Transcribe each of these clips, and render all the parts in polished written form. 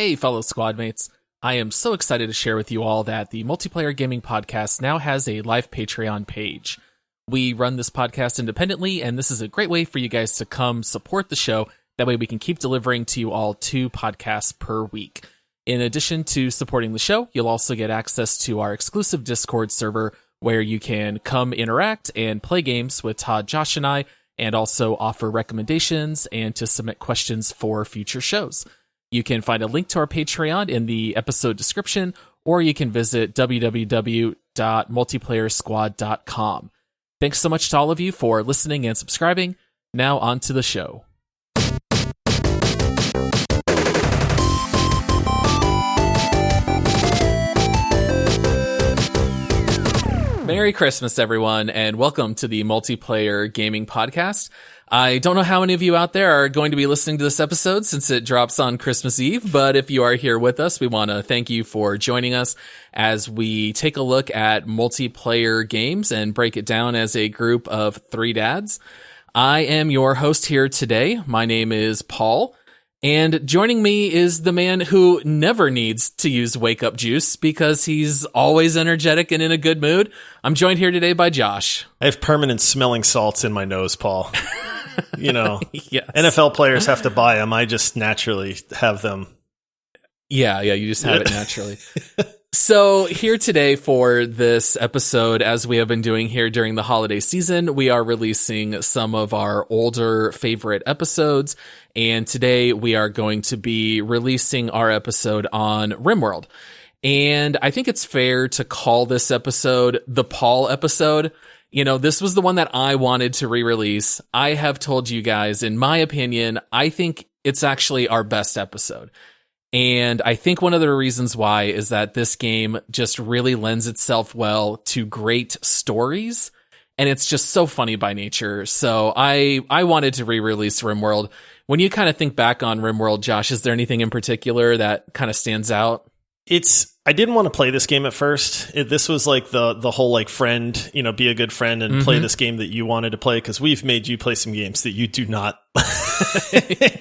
Hey, fellow squad mates. I am so excited to share with you all that the Multiplayer Gaming Podcast now has a live Patreon page. We run this podcast independently, and this is a great way for you guys to come support the show. That way we can keep delivering to you all 2 podcasts per week. In addition to supporting the show, you'll also get access to our exclusive Discord server where you can come interact and play games with Todd, Josh, and I, and also offer recommendations and to submit questions for future shows. You can find a link to our Patreon in the episode description, or you can visit www.multiplayersquad.com. Thanks so much to all of you for listening and subscribing. Now on to the show. Merry Christmas, everyone, and welcome to the Multiplayer Gaming Podcast. I don't know how many of you out there are going to be listening to this episode since it drops on Christmas Eve, but if you are here with us, we want to thank you for joining us as we take a look at multiplayer games and break it down as a group of 3 dads. I am your host here today. My name is Paul. And joining me is the man who never needs to use wake-up juice because he's always energetic and in a good mood. I'm joined here today by Josh. I have permanent smelling salts in my nose, Paul. You know, yes. NFL players have to buy them. I just naturally have them. Yeah, you just have it naturally. So here today for this episode, as we have been doing here during the holiday season, we are releasing some of our older favorite episodes. And today we are going to be releasing our episode on Rimworld. And I think it's fair to call this episode the Paul episode. You know, this was the one that I wanted to re-release. I have told you guys, in my opinion, I think it's actually our best episode. And I think one of the reasons why is that this game just really lends itself well to great stories. And it's just so funny by nature. So I wanted to re-release Rimworld. When you kind of think back on Rimworld, Josh, is there anything in particular that kind of stands out? I didn't want to play this game at first. This was like the whole like friend, you know, be a good friend and play this game that you wanted to play, because we've made you play some games that you do not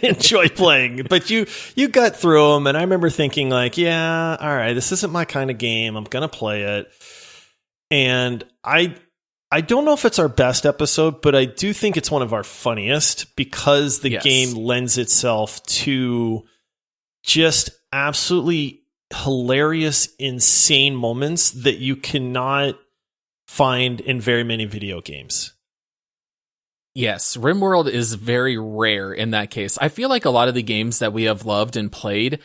enjoy playing, but you got through them. And I remember thinking like, yeah, all right, this isn't my kind of game. I'm going to play it. And I don't know if it's our best episode, but I do think it's one of our funniest because the game lends itself to just absolutely hilarious, insane moments that you cannot find in very many video games. Yes, Rimworld is very rare in that case. I feel like a lot of the games that we have loved and played,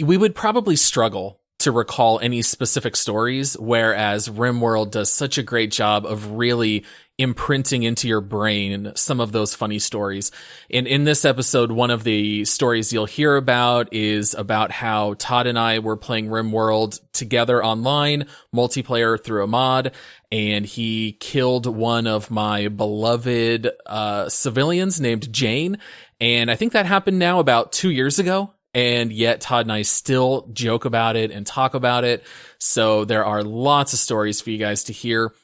we would probably struggle to recall any specific stories, whereas Rimworld does such a great job of really imprinting into your brain some of those funny stories. And in this episode, one of the stories you'll hear about is about how Todd and I were playing Rimworld together online, multiplayer through a mod, and he killed one of my beloved civilians named Jane. And I think that happened now about 2 years ago. And yet Todd and I still joke about it and talk about it. So there are lots of stories for you guys to hear.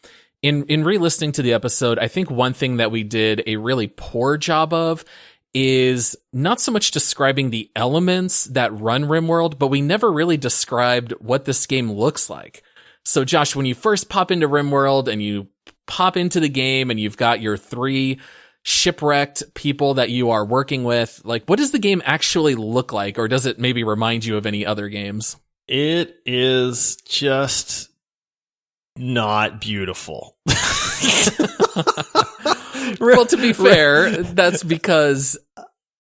In re-listening to the episode, I think one thing that we did a really poor job of is not so much describing the elements that run Rimworld, but we never really described what this game looks like. So Josh, when you first pop into Rimworld and you pop into the game and you've got your 3 shipwrecked people that you are working with, like, what does the game actually look like? Or does it maybe remind you of any other games? It is just not beautiful. Well, to be fair, that's because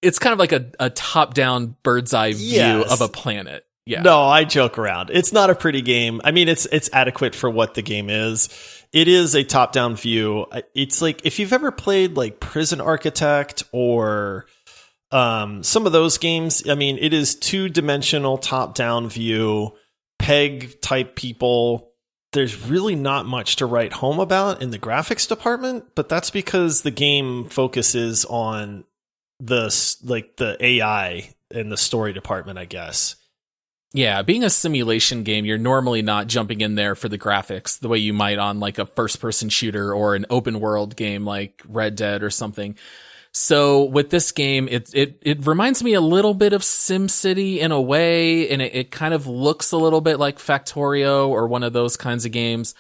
it's kind of like a top-down bird's eye view of a planet. Yeah. No, I joke around. It's not a pretty game. I mean, it's adequate for what the game is. It is a top-down view. It's like if you've ever played like Prison Architect or some of those games, I mean, it is 2-dimensional top-down view, peg type people. There's really not much to write home about in the graphics department, but that's because the game focuses on the AI and the story department, I guess. Yeah, being a simulation game, you're normally not jumping in there for the graphics the way you might on like a first-person shooter or an open-world game like Red Dead or something. So with this game, it reminds me a little bit of SimCity in a way, and it kind of looks a little bit like Factorio or one of those kinds of games.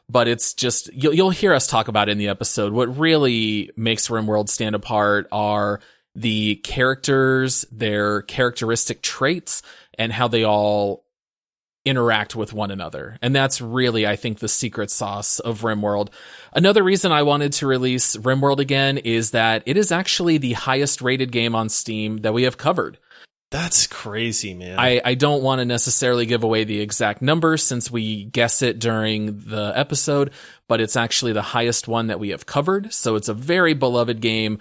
But it's just, you'll hear us talk about it in the episode. What really makes Rimworld stand apart are the characters, their characteristic traits, and how they all interact with one another. And that's really, I think, the secret sauce of Rimworld. Another reason I wanted to release Rimworld again is that it is actually the highest rated game on Steam that we have covered. That's crazy, man. I don't want to necessarily give away the exact number since we guess it during the episode, but it's actually the highest one that we have covered. So it's a very beloved game.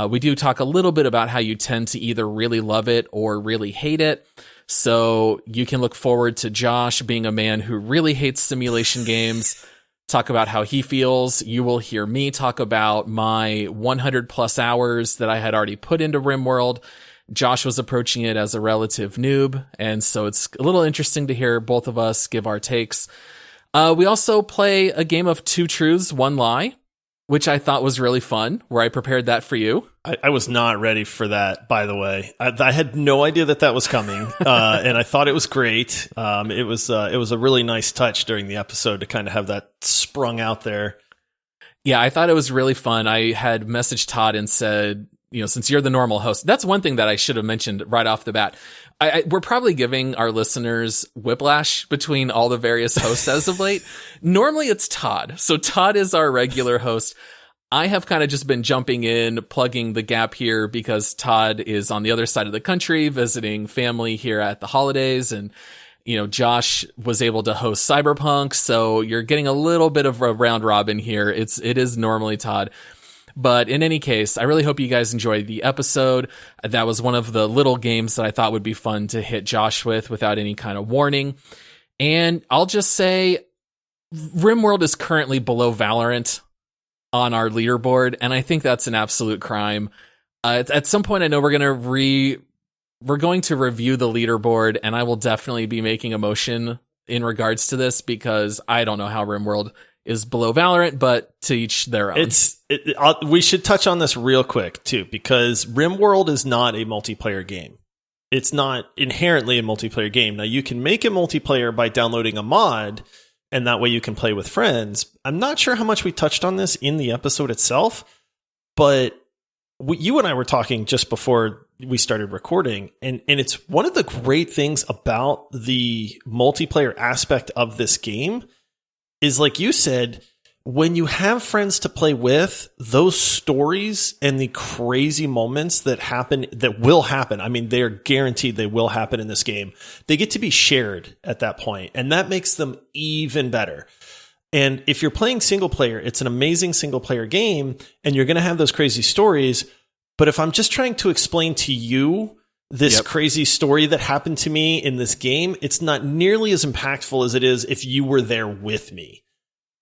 We do talk a little bit about how you tend to either really love it or really hate it. So you can look forward to Josh being a man who really hates simulation games, talk about how he feels. You will hear me talk about my 100 plus hours that I had already put into Rimworld. Josh was approaching it as a relative noob, and so it's a little interesting to hear both of us give our takes. We also play a game of 2 truths, 1 lie, which I thought was really fun, where I prepared that for you. I was not ready for that, by the way. I had no idea that was coming, and I thought it was great. It was a really nice touch during the episode to kind of have that sprung out there. Yeah, I thought it was really fun. I had messaged Todd and said, since you're the normal host, that's one thing that I should have mentioned right off the bat. We're probably giving our listeners whiplash between all the various hosts as of late. Normally it's Todd. So Todd is our regular host. I have kind of just been jumping in, plugging the gap here because Todd is on the other side of the country visiting family here at the holidays. And, Josh was able to host Cyberpunk. So you're getting a little bit of a round robin here. It is normally Todd. But in any case, I really hope you guys enjoyed the episode. That was one of the little games that I thought would be fun to hit Josh with without any kind of warning. And I'll just say, Rimworld is currently below Valorant on our leaderboard, and I think that's an absolute crime. At some point, I know we're going to review the leaderboard, and I will definitely be making a motion in regards to this because I don't know how Rimworld is below Valorant, but to each their own. We should touch on this real quick too, because Rimworld is not a multiplayer game. It's not inherently a multiplayer game. Now you can make it multiplayer by downloading a mod, and that way you can play with friends. I'm not sure how much we touched on this in the episode itself, but you and I were talking just before we started recording, and it's one of the great things about the multiplayer aspect of this game is, like you said, when you have friends to play with, those stories and the crazy moments that will happen. I mean, they're guaranteed they will happen in this game. They get to be shared at that point, and that makes them even better. And if you're playing single player, it's an amazing single player game, and you're going to have those crazy stories. But if I'm just trying to explain to you this crazy story that happened to me in this game, it's not nearly as impactful as it is if you were there with me.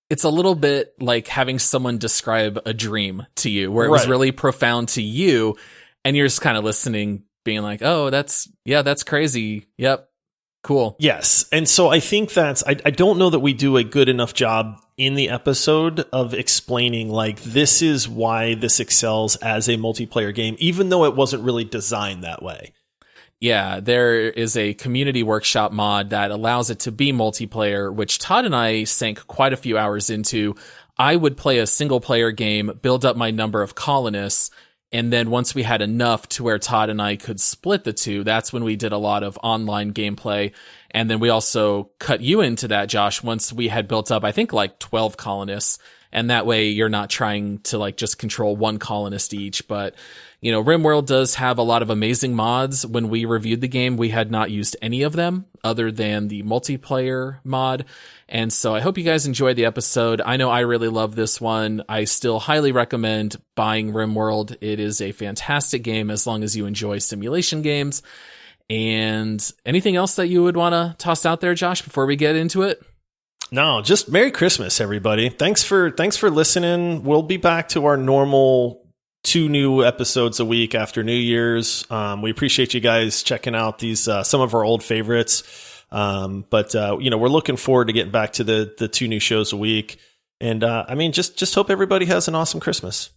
It's a little bit like having someone describe a dream to you where it was really profound to you, and you're just kind of listening, being like, oh, that's crazy. Yep. Cool. Yes. And so I think I don't know that we do a good enough job in the episode of explaining, like, this is why this excels as a multiplayer game, even though it wasn't really designed that way. Yeah, there is a community workshop mod that allows it to be multiplayer, which Todd and I sank quite a few hours into. I would play a single player game, build up my number of colonists, and then once we had enough to where Todd and I could split the two, that's when we did a lot of online gameplay. And then we also cut you into that, Josh, once we had built up, I think, like 12 colonists. And that way you're not trying to like just control one colonist each. But, Rimworld does have a lot of amazing mods. When we reviewed the game, we had not used any of them other than the multiplayer mod. And so I hope you guys enjoyed the episode. I know I really love this one. I still highly recommend buying Rimworld. It is a fantastic game as long as you enjoy simulation games. And anything else that you would want to toss out there, Josh, before we get into it? No, just Merry Christmas, everybody. Thanks for listening. We'll be back to our normal 2 new episodes a week after New Year's. We appreciate you guys checking out these some of our old favorites. But we're looking forward to getting back to the 2 new shows a week. And just hope everybody has an awesome Christmas.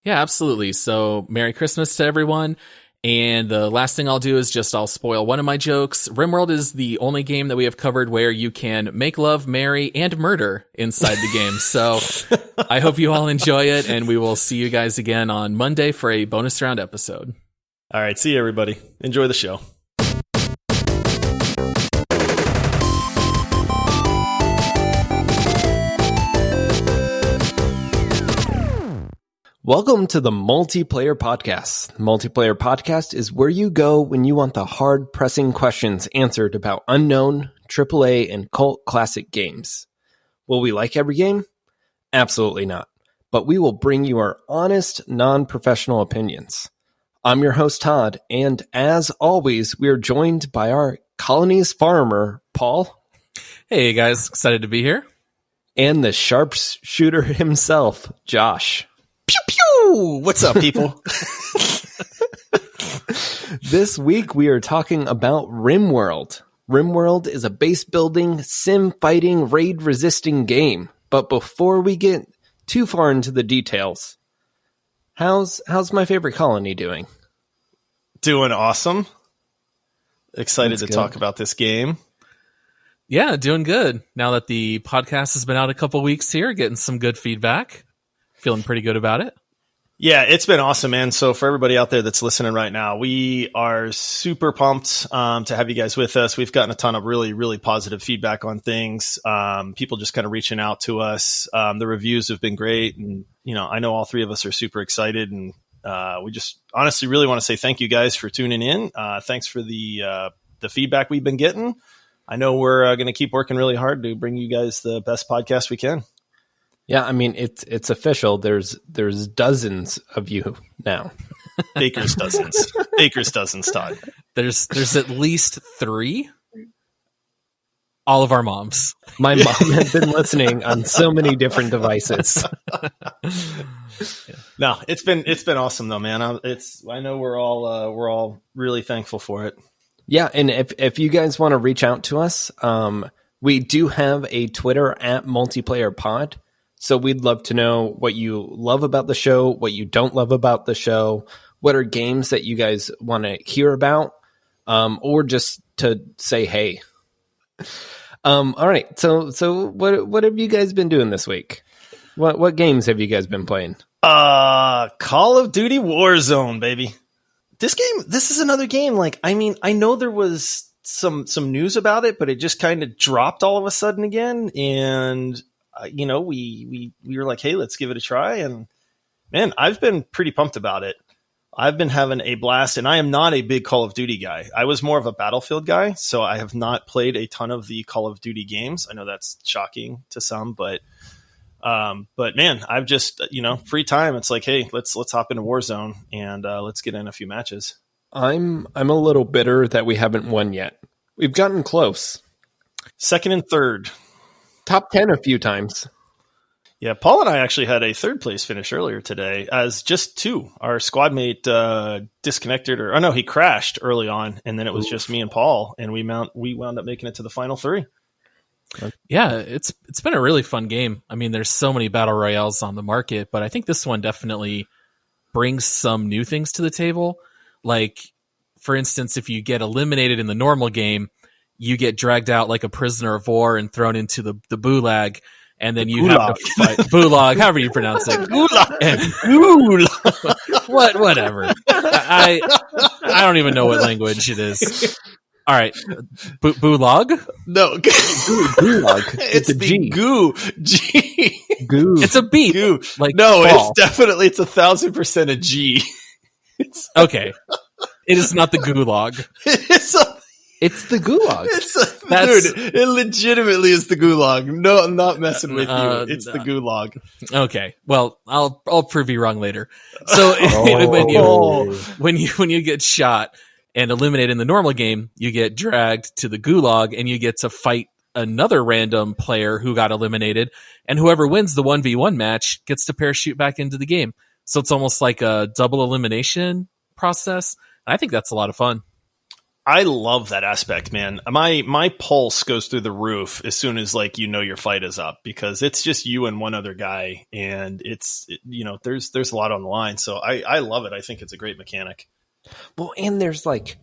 Yeah, absolutely. So Merry Christmas to everyone. And the last thing I'll do is I'll spoil one of my jokes. Rimworld is the only game that we have covered where you can make love, marry, and murder inside the game. So I hope you all enjoy it, and we will see you guys again on Monday for a bonus round episode. All right, see you, everybody. Enjoy the show. Welcome to the Multiplayer Podcast. Multiplayer Podcast is where you go when you want the hard-pressing questions answered about unknown, AAA, and cult classic games. Will we like every game? Absolutely not. But we will bring you our honest, non-professional opinions. I'm your host, Todd, and as always, we are joined by our colonies farmer, Paul. Hey, guys. Excited to be here. And the sharpshooter himself, Josh. Pew, pew! What's up, people? This week, we are talking about Rimworld. Rimworld is a base-building, sim-fighting, raid-resisting game. But before we get too far into the details, how's my favorite colony doing? Doing awesome. Excited to talk about this game. Yeah, doing good. Now that the podcast has been out a couple weeks here, getting some good feedback. Feeling pretty good about it. Yeah, it's been awesome, man. So for everybody out there that's listening right now, we are super pumped to have you guys with us. We've gotten a ton of really, really positive feedback on things. People just kind of reaching out to us. The reviews have been great. And, I know all three of us are super excited. And we just honestly really want to say thank you guys for tuning in. Thanks for the feedback we've been getting. I know we're going to keep working really hard to bring you guys the best podcast we can. Yeah, I mean, it's official. There's dozens of you now. Baker's dozens. Baker's dozens, Todd. There's at least 3. All of our moms. My mom has been listening on so many different devices. No, it's been awesome though, man. I know we're all really thankful for it. Yeah, and if you guys want to reach out to us, we do have a Twitter @multiplayerpod. So we'd love to know what you love about the show, what you don't love about the show, what are games that you guys want to hear about, or just to say hey. All right, so what have you guys been doing this week? What games have you guys been playing? Call of Duty Warzone, baby. This is another game. Like, I mean, I know there was some news about it, but it just kind of dropped all of a sudden again, and we were like, hey, let's give it a try. And man, I've been pretty pumped about it. I've been having a blast, and I am not a big Call of Duty guy. I was more of a Battlefield guy, so I have not played a ton of the Call of Duty games. I know that's shocking to some, but man, I've just, free time. It's like, hey, let's hop into Warzone and let's get in a few matches. I'm a little bitter that we haven't won yet. We've gotten close. Second and third. Top 10 a few times. Yeah, Paul and I actually had a third place finish earlier today as just 2. Our squad mate disconnected, he crashed early on, and then it was just me and Paul, and we wound up making it to the final 3. Yeah, it's been a really fun game. I mean, there's so many battle royales on the market, but I think this one definitely brings some new things to the table. Like, for instance, if you get eliminated in the normal game, you get dragged out like a prisoner of war and thrown into the gulag, and then you have to fight gulag, however you pronounce it. Gulag. Whatever. I don't even know what language it is. All right, gulag? No, gulag. It's the G. Goo. G. Goo. It's a beat. Goo. Like no, ball. It's 1,000% a G. Okay, it is not the gulag. It's the gulag. Dude, it legitimately is the gulag. No, I'm not messing with you. It's the gulag. Okay. Well, I'll prove you wrong later. So when you get shot and eliminated in the normal game, you get dragged to the gulag and you get to fight another random player who got eliminated, and whoever wins the 1v1 match gets to parachute back into the game. So it's almost like a double elimination process. I think that's a lot of fun. I love that aspect, man. My pulse goes through the roof as soon as like your fight is up, because it's just you and one other guy, and there's a lot on the line. So I love it. I think it's a great mechanic. Well, and there's like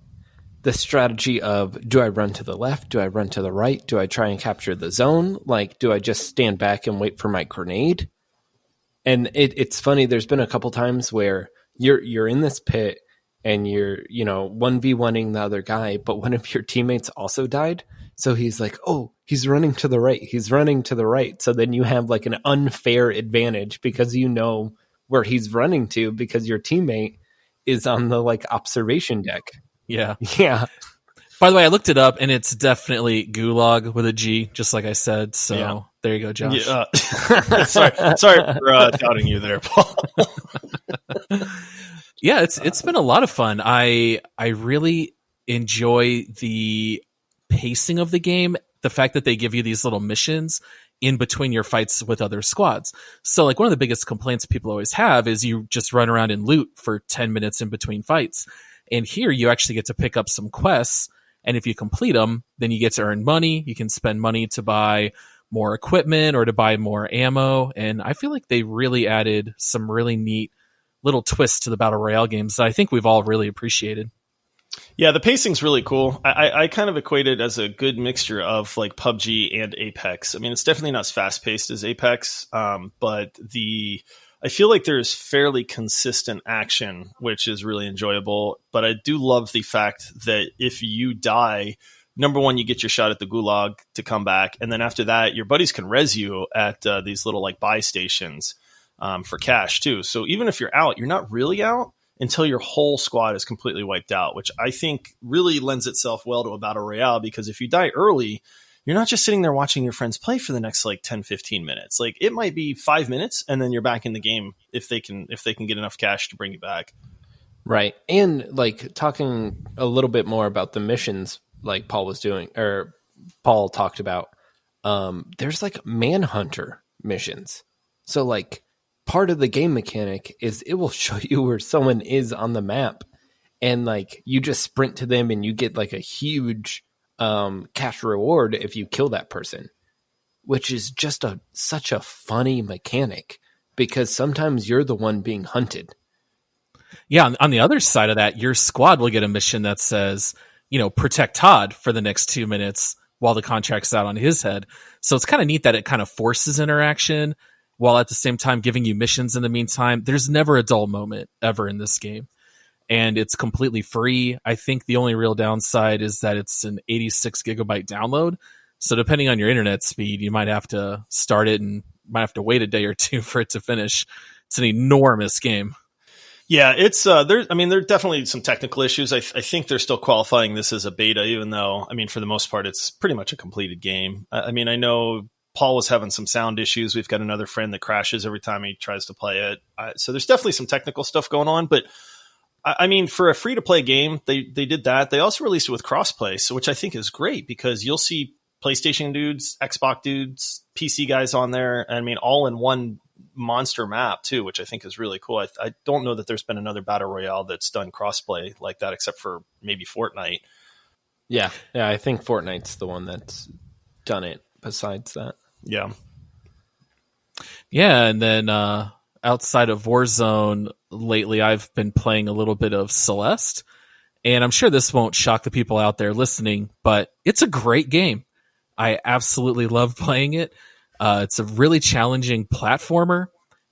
the strategy of, do I run to the left? Do I run to the right? Do I try and capture the zone? Like, do I just stand back and wait for my grenade? And it's funny. There's been a couple times where you're in this pit and you're 1v1ing the other guy, but one of your teammates also died. So he's like, oh, he's running to the right. He's running to the right. So then you have like an unfair advantage because you know where he's running to, because your teammate is on the like observation deck. Yeah. Yeah. By the way, I looked it up, and it's definitely Gulag with a G, just like I said. So There you go, Josh. Yeah. Sorry for doubting you there, Paul. Yeah, it's been a lot of fun. I really enjoy the pacing of the game, the fact that they give you these little missions in between your fights with other squads. So like one of the biggest complaints people always have is you just run around and loot for 10 minutes in between fights. And here you actually get to pick up some quests, and if you complete them, then you get to earn money. You can spend money to buy more equipment or to buy more ammo. And I feel like they really added some really neat little twists to the Battle Royale games that I think we've all really appreciated. Yeah, the pacing's really cool. I kind of equate it as a good mixture of like PUBG and Apex. I mean, it's definitely not as fast-paced as Apex, but I feel like there's fairly consistent action, which is really enjoyable. But I do love the fact that if you die, number one, you get your shot at the gulag to come back. And then after that, your buddies can res you at these little like buy stations for cash too. So even if you're out, you're not really out until your whole squad is completely wiped out, which I think really lends itself well to a battle royale, because if you die early, you're not just sitting there watching your friends play for the next like 10, 15 minutes. Like it might be 5 minutes and then you're back in the game if they can get enough cash to bring you back. Right. And like talking a little bit more about the missions like Paul was doing, or Paul talked about, there's like manhunter missions. So like part of the game mechanic is it will show you where someone is on the map, and like you just sprint to them and you get like a huge cash reward if you kill that person, which is just such a funny mechanic, because sometimes you're the one being hunted. Yeah, on the other side of that, your squad will get a mission that says, protect Todd for the next 2 minutes while the contract's out on his head. So it's kind of neat that it kind of forces interaction while at the same time giving you missions in the meantime. There's never a dull moment ever in this game, and it's completely free. I think the only real downside is that it's an 86 gigabyte download. So depending on your internet speed, you might have to start it and might have to wait a day or two for it to finish. It's an enormous game. Yeah, it's there are definitely some technical issues. I think they're still qualifying this as a beta, even though, for the most part, it's pretty much a completed game. I know Paul was having some sound issues. We've got another friend that crashes every time he tries to play it. So there's definitely some technical stuff going on. But for a free-to-play game, they did that. They also released it with crossplay, so which I think is great, because you'll see PlayStation dudes, Xbox dudes, PC guys on there. All in one monster map too, which I think is really cool. I don't know that there's been another battle royale that's done crossplay like that, except for maybe Fortnite. Yeah, I think Fortnite's the one that's done it besides that. Yeah, and then outside of Warzone lately, I've been playing a little bit of Celeste, and I'm sure this won't shock the people out there listening, but it's a great game. I absolutely love playing it. It's a really challenging platformer,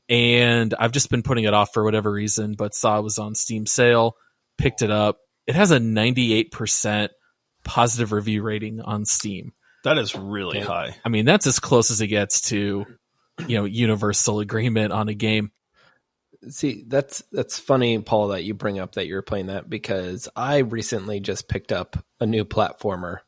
and I've just been putting it off for whatever reason, but saw it was on Steam sale, picked it up. It has a 98% positive review rating on Steam. That is really high. That's as close as it gets to, universal agreement on a game. See, that's funny, Paul, that you bring up that you're playing that, because I recently just picked up a new platformer,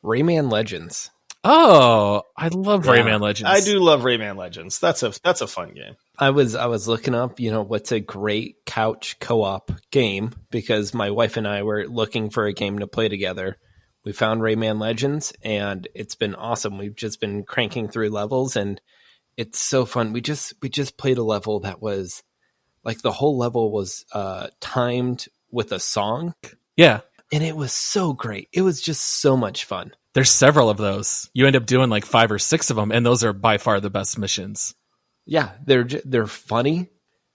Rayman Legends. Oh, I love Rayman Legends. I do love Rayman Legends. That's a fun game. I was looking up, what's a great couch co-op game, because my wife and I were looking for a game to play together. We found Rayman Legends, and it's been awesome. We've just been cranking through levels, and it's so fun. We just played a level that was like, the whole level was timed with a song. Yeah. And it was so great. It was just so much fun. There's several of those. You end up doing like 5 or 6 of them, and those are by far the best missions. Yeah, they're funny.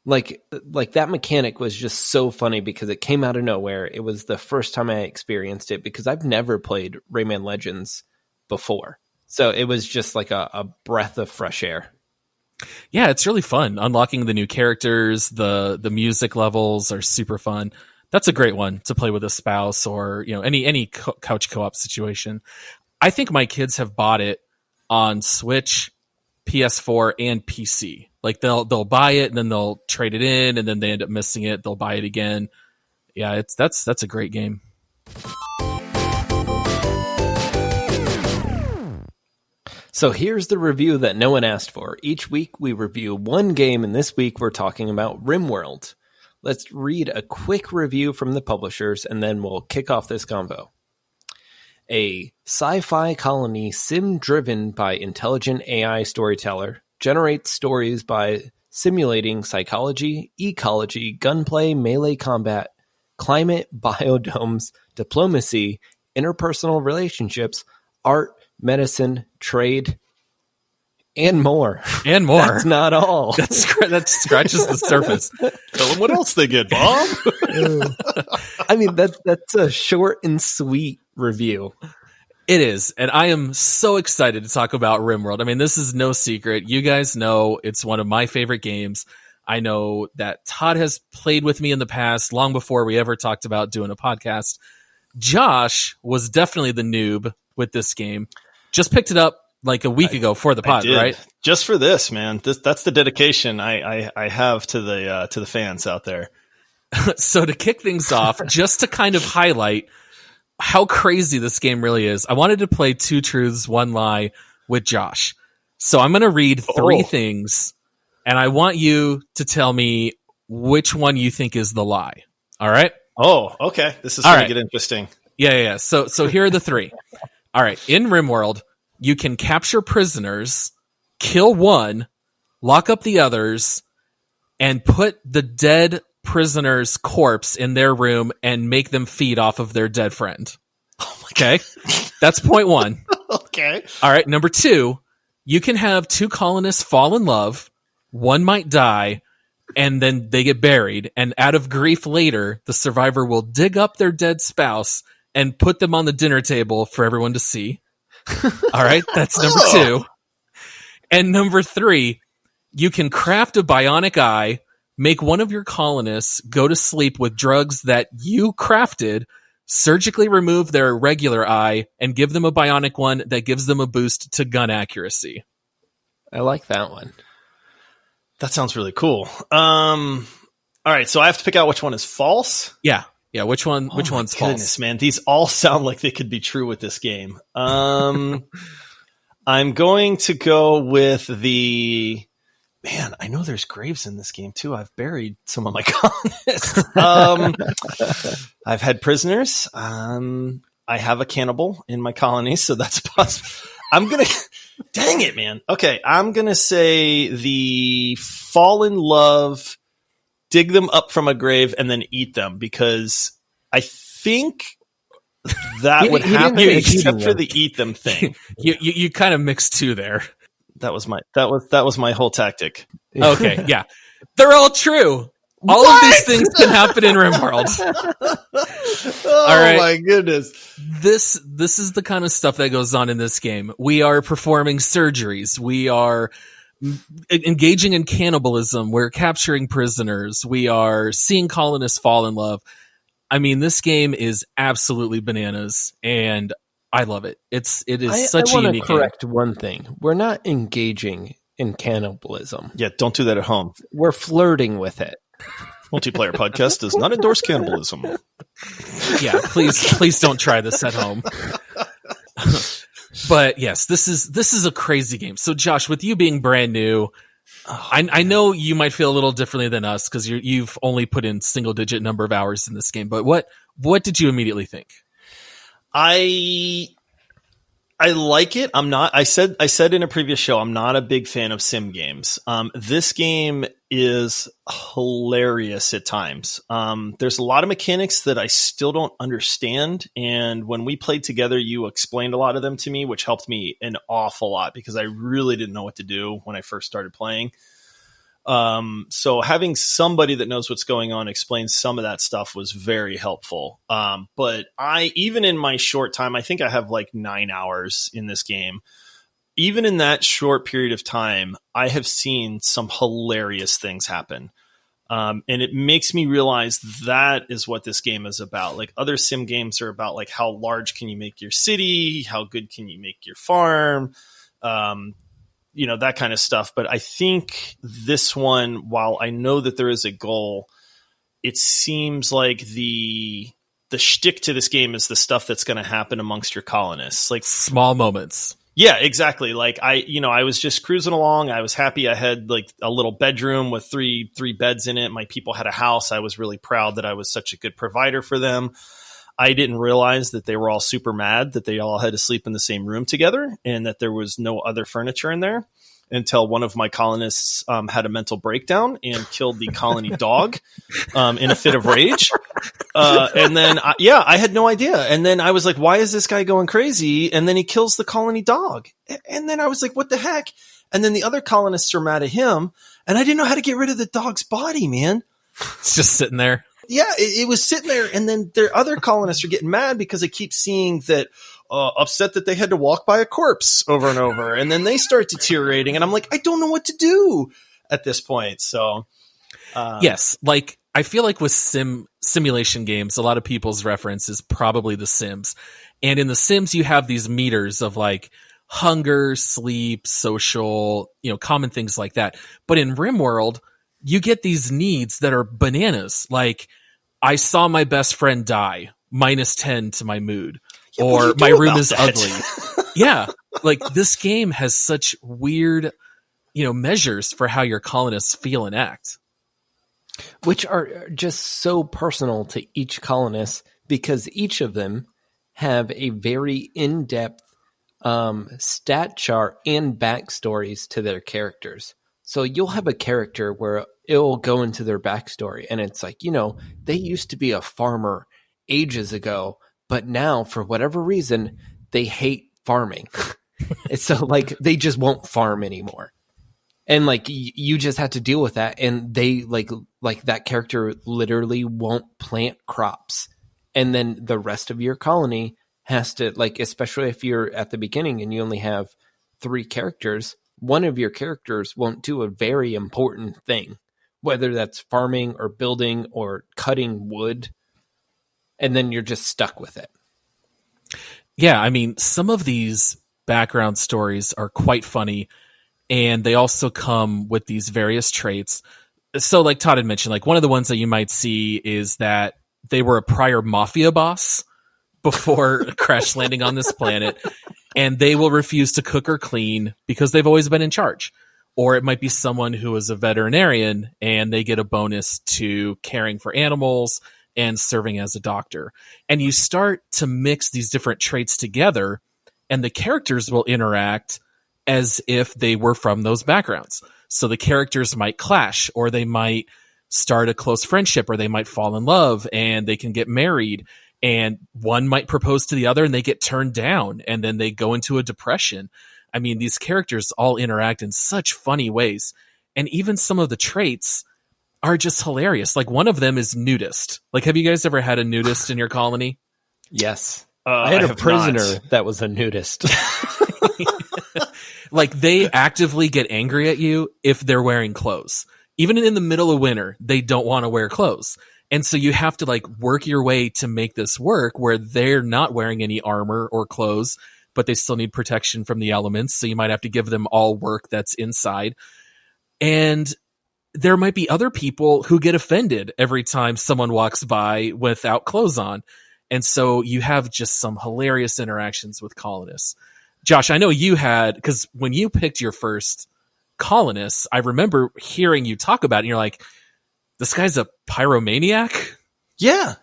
Like that mechanic was just so funny because it came out of nowhere. It was the first time I experienced it because I've never played Rayman Legends before. So it was just like a breath of fresh air. Yeah, it's really fun. Unlocking the new characters, the music levels are super fun. That's a great one to play with a spouse or, any couch co-op situation. I think my kids have bought it on Switch, PS4, and PC. Like they'll buy it and then they'll trade it in, and then they end up missing it. They'll buy it again. Yeah, that's a great game. So here's the review that no one asked for. Each week we review one game, and this week we're talking about Rimworld. Let's read a quick review from the publishers, and then we'll kick off this convo. A sci-fi colony sim driven by intelligent AI storyteller generates stories by simulating psychology, ecology, gunplay, melee combat, climate, biodomes, diplomacy, interpersonal relationships, art, medicine, trade, and more. And more. That's not all. That scratches the surface. Tell them what else they get, Bob. I mean, that's a short and sweet review. It is, and I am so excited to talk about Rimworld. I mean, this is no secret. You guys know it's one of my favorite games. I know that Todd has played with me in the past, long before we ever talked about doing a podcast. Josh was definitely the noob with this game. Just picked it up like a week ago for the pod, right? Just for this, man. That's the dedication I have to the fans out there. So to kick things off, just to kind of highlight how crazy this game really is, I wanted to play 2 truths, 1 lie with Josh. So I'm going to read 3 things, and I want you to tell me which one you think is the lie. All right? Oh, okay. This is going to get interesting. Yeah. So here are the 3. All right. In Rimworld, you can capture prisoners, kill one, lock up the others, and put the dead prisoner's corpse in their room and make them feed off of their dead friend. Okay? That's point 1. Okay. All right. Number 2, you can have 2 colonists fall in love. One might die, and then they get buried. And out of grief later, the survivor will dig up their dead spouse and put them on the dinner table for everyone to see. All right. That's number 2. And number 3, you can craft a bionic eye, make one of your colonists go to sleep with drugs that you crafted, surgically remove their regular eye, and give them a bionic one that gives them a boost to gun accuracy. I like that one. That sounds really cool. All right, so I have to pick out which one is false. Yeah. Which one's goodness, false? Man, these all sound like they could be true with this game. I'm going to go with the. Man, I know there's graves in this game too. I've buried some of my colonists. I've had prisoners. I have a cannibal in my colony, so that's possible. Dang it, man. Okay, I'm going to say the fall in love, dig them up from a grave, and then eat them, because I think that would happen, except for the eat them thing. You kind of mixed 2 there. That was my whole tactic. Okay, yeah. They're all true. All of these things can happen in Rimworld. All right. My goodness. This is the kind of stuff that goes on in this game. We are performing surgeries. We are engaging in cannibalism. We're capturing prisoners. We are seeing colonists fall in love. I mean, this game is absolutely bananas, and I love it. It is such a unique game. I want to correct one thing. We're not engaging in cannibalism. Yeah, don't do that at home. We're flirting with it. Multiplayer Podcast does not endorse cannibalism. Yeah, please don't try this at home. But yes, this is a crazy game. So Josh, with you being brand new, I know you might feel a little differently than us because you've only put in single-digit number of hours in this game. But what did you immediately think? I like it. I said in a previous show, I'm not a big fan of sim games. This game is hilarious at times. There's a lot of mechanics that I still don't understand. And when we played together, you explained a lot of them to me, which helped me an awful lot because I really didn't know what to do when I first started playing. So having somebody that knows what's going on explain some of that stuff was very helpful. But even in my short time, I think I have like 9 hours in this game. Even in that short period of time, I have seen some hilarious things happen. And it makes me realize that is what this game is about. Like other sim games are about like how large can you make your city? How good can you make your farm? That kind of stuff. But I think this one, while I know that there is a goal, it seems like the shtick to this game is the stuff that's going to happen amongst your colonists. Like small moments. Yeah, exactly. Like I was just cruising along. I was happy. I had like a little bedroom with three beds in it. My people had a house. I was really proud that I was such a good provider for them. I didn't realize that they were all super mad that they all had to sleep in the same room together and that there was no other furniture in there until one of my colonists had a mental breakdown and killed the colony dog in a fit of rage. And then, I had no idea. And then I was like, why is this guy going crazy? And then he kills the colony dog. And then I was like, what the heck? And then the other colonists are mad at him. And I didn't know how to get rid of the dog's body, man. It's just sitting there. Yeah, it was sitting there. And then their other colonists are getting mad because they keep seeing that upset that they had to walk by a corpse over and over. And then they start deteriorating. And I'm like, I don't know what to do at this point. So, yes, like I feel like with simulation games, a lot of people's reference is probably The Sims. And in The Sims, you have these meters of like hunger, sleep, social, common things like that. But in Rimworld, you get these needs that are bananas. Like, I saw my best friend die, -10 to my mood. Yeah, or my room is that? ugly. Yeah. Like, this game has such weird, measures for how your colonists feel and act. Which are just so personal to each colonist because each of them have a very in-depth stat chart and backstories to their characters. So you'll have a character where it'll go into their backstory and it's like, they used to be a farmer ages ago, but now for whatever reason, they hate farming. So like they just won't farm anymore. And like you just have to deal with that. And they like that character literally won't plant crops. And then the rest of your colony has to, like, especially if you're at the beginning and you only have 3 characters, one of your characters won't do a very important thing, whether that's farming or building or cutting wood. And then you're just stuck with it. Yeah, I mean, some of these background stories are quite funny, and they also come with these various traits. So like Todd had mentioned, like one of the ones that you might see is that they were a prior mafia boss before crash landing on this planet, and they will refuse to cook or clean because they've always been in charge. Or it might be someone who is a veterinarian and they get a bonus to caring for animals and serving as a doctor. And you start to mix these different traits together, and the characters will interact as if they were from those backgrounds. So the characters might clash, or they might start a close friendship, or they might fall in love and they can get married, and one might propose to the other and they get turned down, and then they go into a depression. I mean, these characters all interact in such funny ways. And even some of the traits are just hilarious. Like one of them is nudist. Like, have you guys ever had a nudist in your colony? Yes. I had a prisoner that was a nudist. Like, they actively get angry at you if they're wearing clothes. Even in the middle of winter, they don't want to wear clothes. And so you have to like work your way to make this work where they're not wearing any armor or clothes, but they still need protection from the elements. So you might have to give them all work that's inside. And there might be other people who get offended every time someone walks by without clothes on. And so you have just some hilarious interactions with colonists. Josh, I know you had, because when you picked your first colonists, I remember hearing you talk about it, and you're like, this guy's a pyromaniac? Yeah.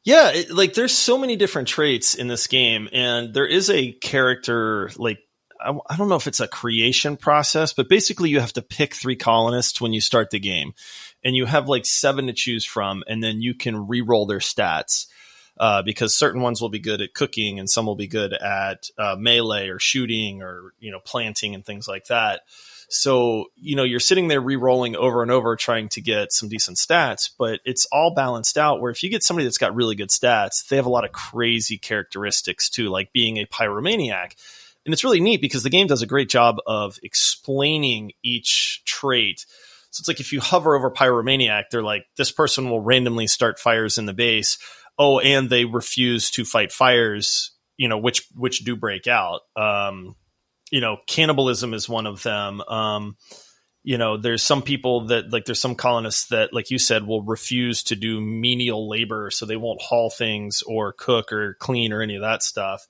Yeah. Like, there's so many different traits in this game, and there is a character, like, I don't know if it's a creation process, but basically you have to pick 3 colonists when you start the game, and you have like 7 to choose from, and then you can re-roll their stats. Because certain ones will be good at cooking and some will be good at melee or shooting or, planting and things like that. So, you're sitting there re-rolling over and over trying to get some decent stats, but it's all balanced out where if you get somebody that's got really good stats, they have a lot of crazy characteristics too, like being a pyromaniac. And it's really neat because the game does a great job of explaining each trait. So it's like if you hover over pyromaniac, they're like, this person will randomly start fires in the base. Oh, and they refuse to fight fires, which do break out. Cannibalism is one of them. There's some people that, like, there's some colonists that, like you said, will refuse to do menial labor, so they won't haul things or cook or clean or any of that stuff.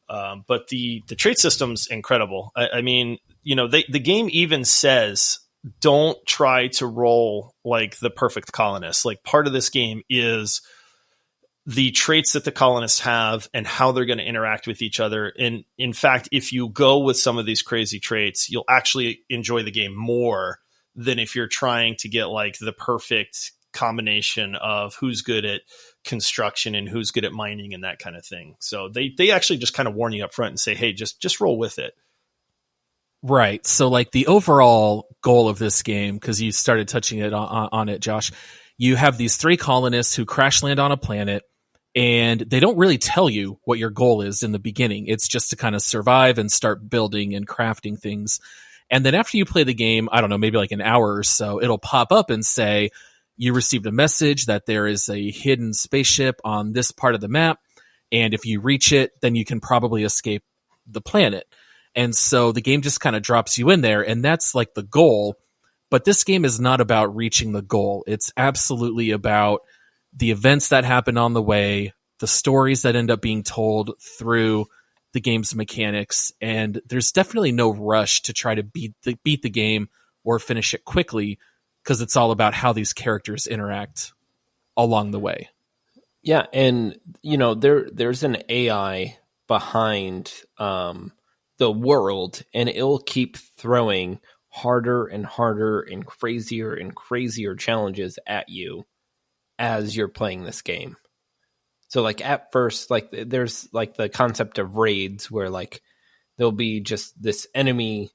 But the trait system's incredible. The game even says, don't try to roll like the perfect colonist. Like, part of this game is the traits that the colonists have and how they're going to interact with each other. And in fact, if you go with some of these crazy traits, you'll actually enjoy the game more than if you're trying to get like the perfect combination of who's good at construction and who's good at mining and that kind of thing. So they actually just kind of warn you up front and say, hey, just roll with it. Right. So like the overall goal of this game, because you started touching it on it, Josh, you have these 3 colonists who crash land on a planet, and they don't really tell you what your goal is in the beginning. It's just to kind of survive and start building and crafting things. And then after you play the game, I don't know, maybe like an hour or so, it'll pop up and say, you received a message that there is a hidden spaceship on this part of the map. And if you reach it, then you can probably escape the planet. And so the game just kind of drops you in there, and that's like the goal. But this game is not about reaching the goal. It's absolutely about the events that happen on the way, the stories that end up being told through the game's mechanics. And there's definitely no rush to try to beat the game or finish it quickly, because it's all about how these characters interact along the way. Yeah, and there's an AI behind the world, and it'll keep throwing harder and harder and crazier challenges at you as you're playing this game. So like at first, like there's like the concept of raids where like there'll be just this enemy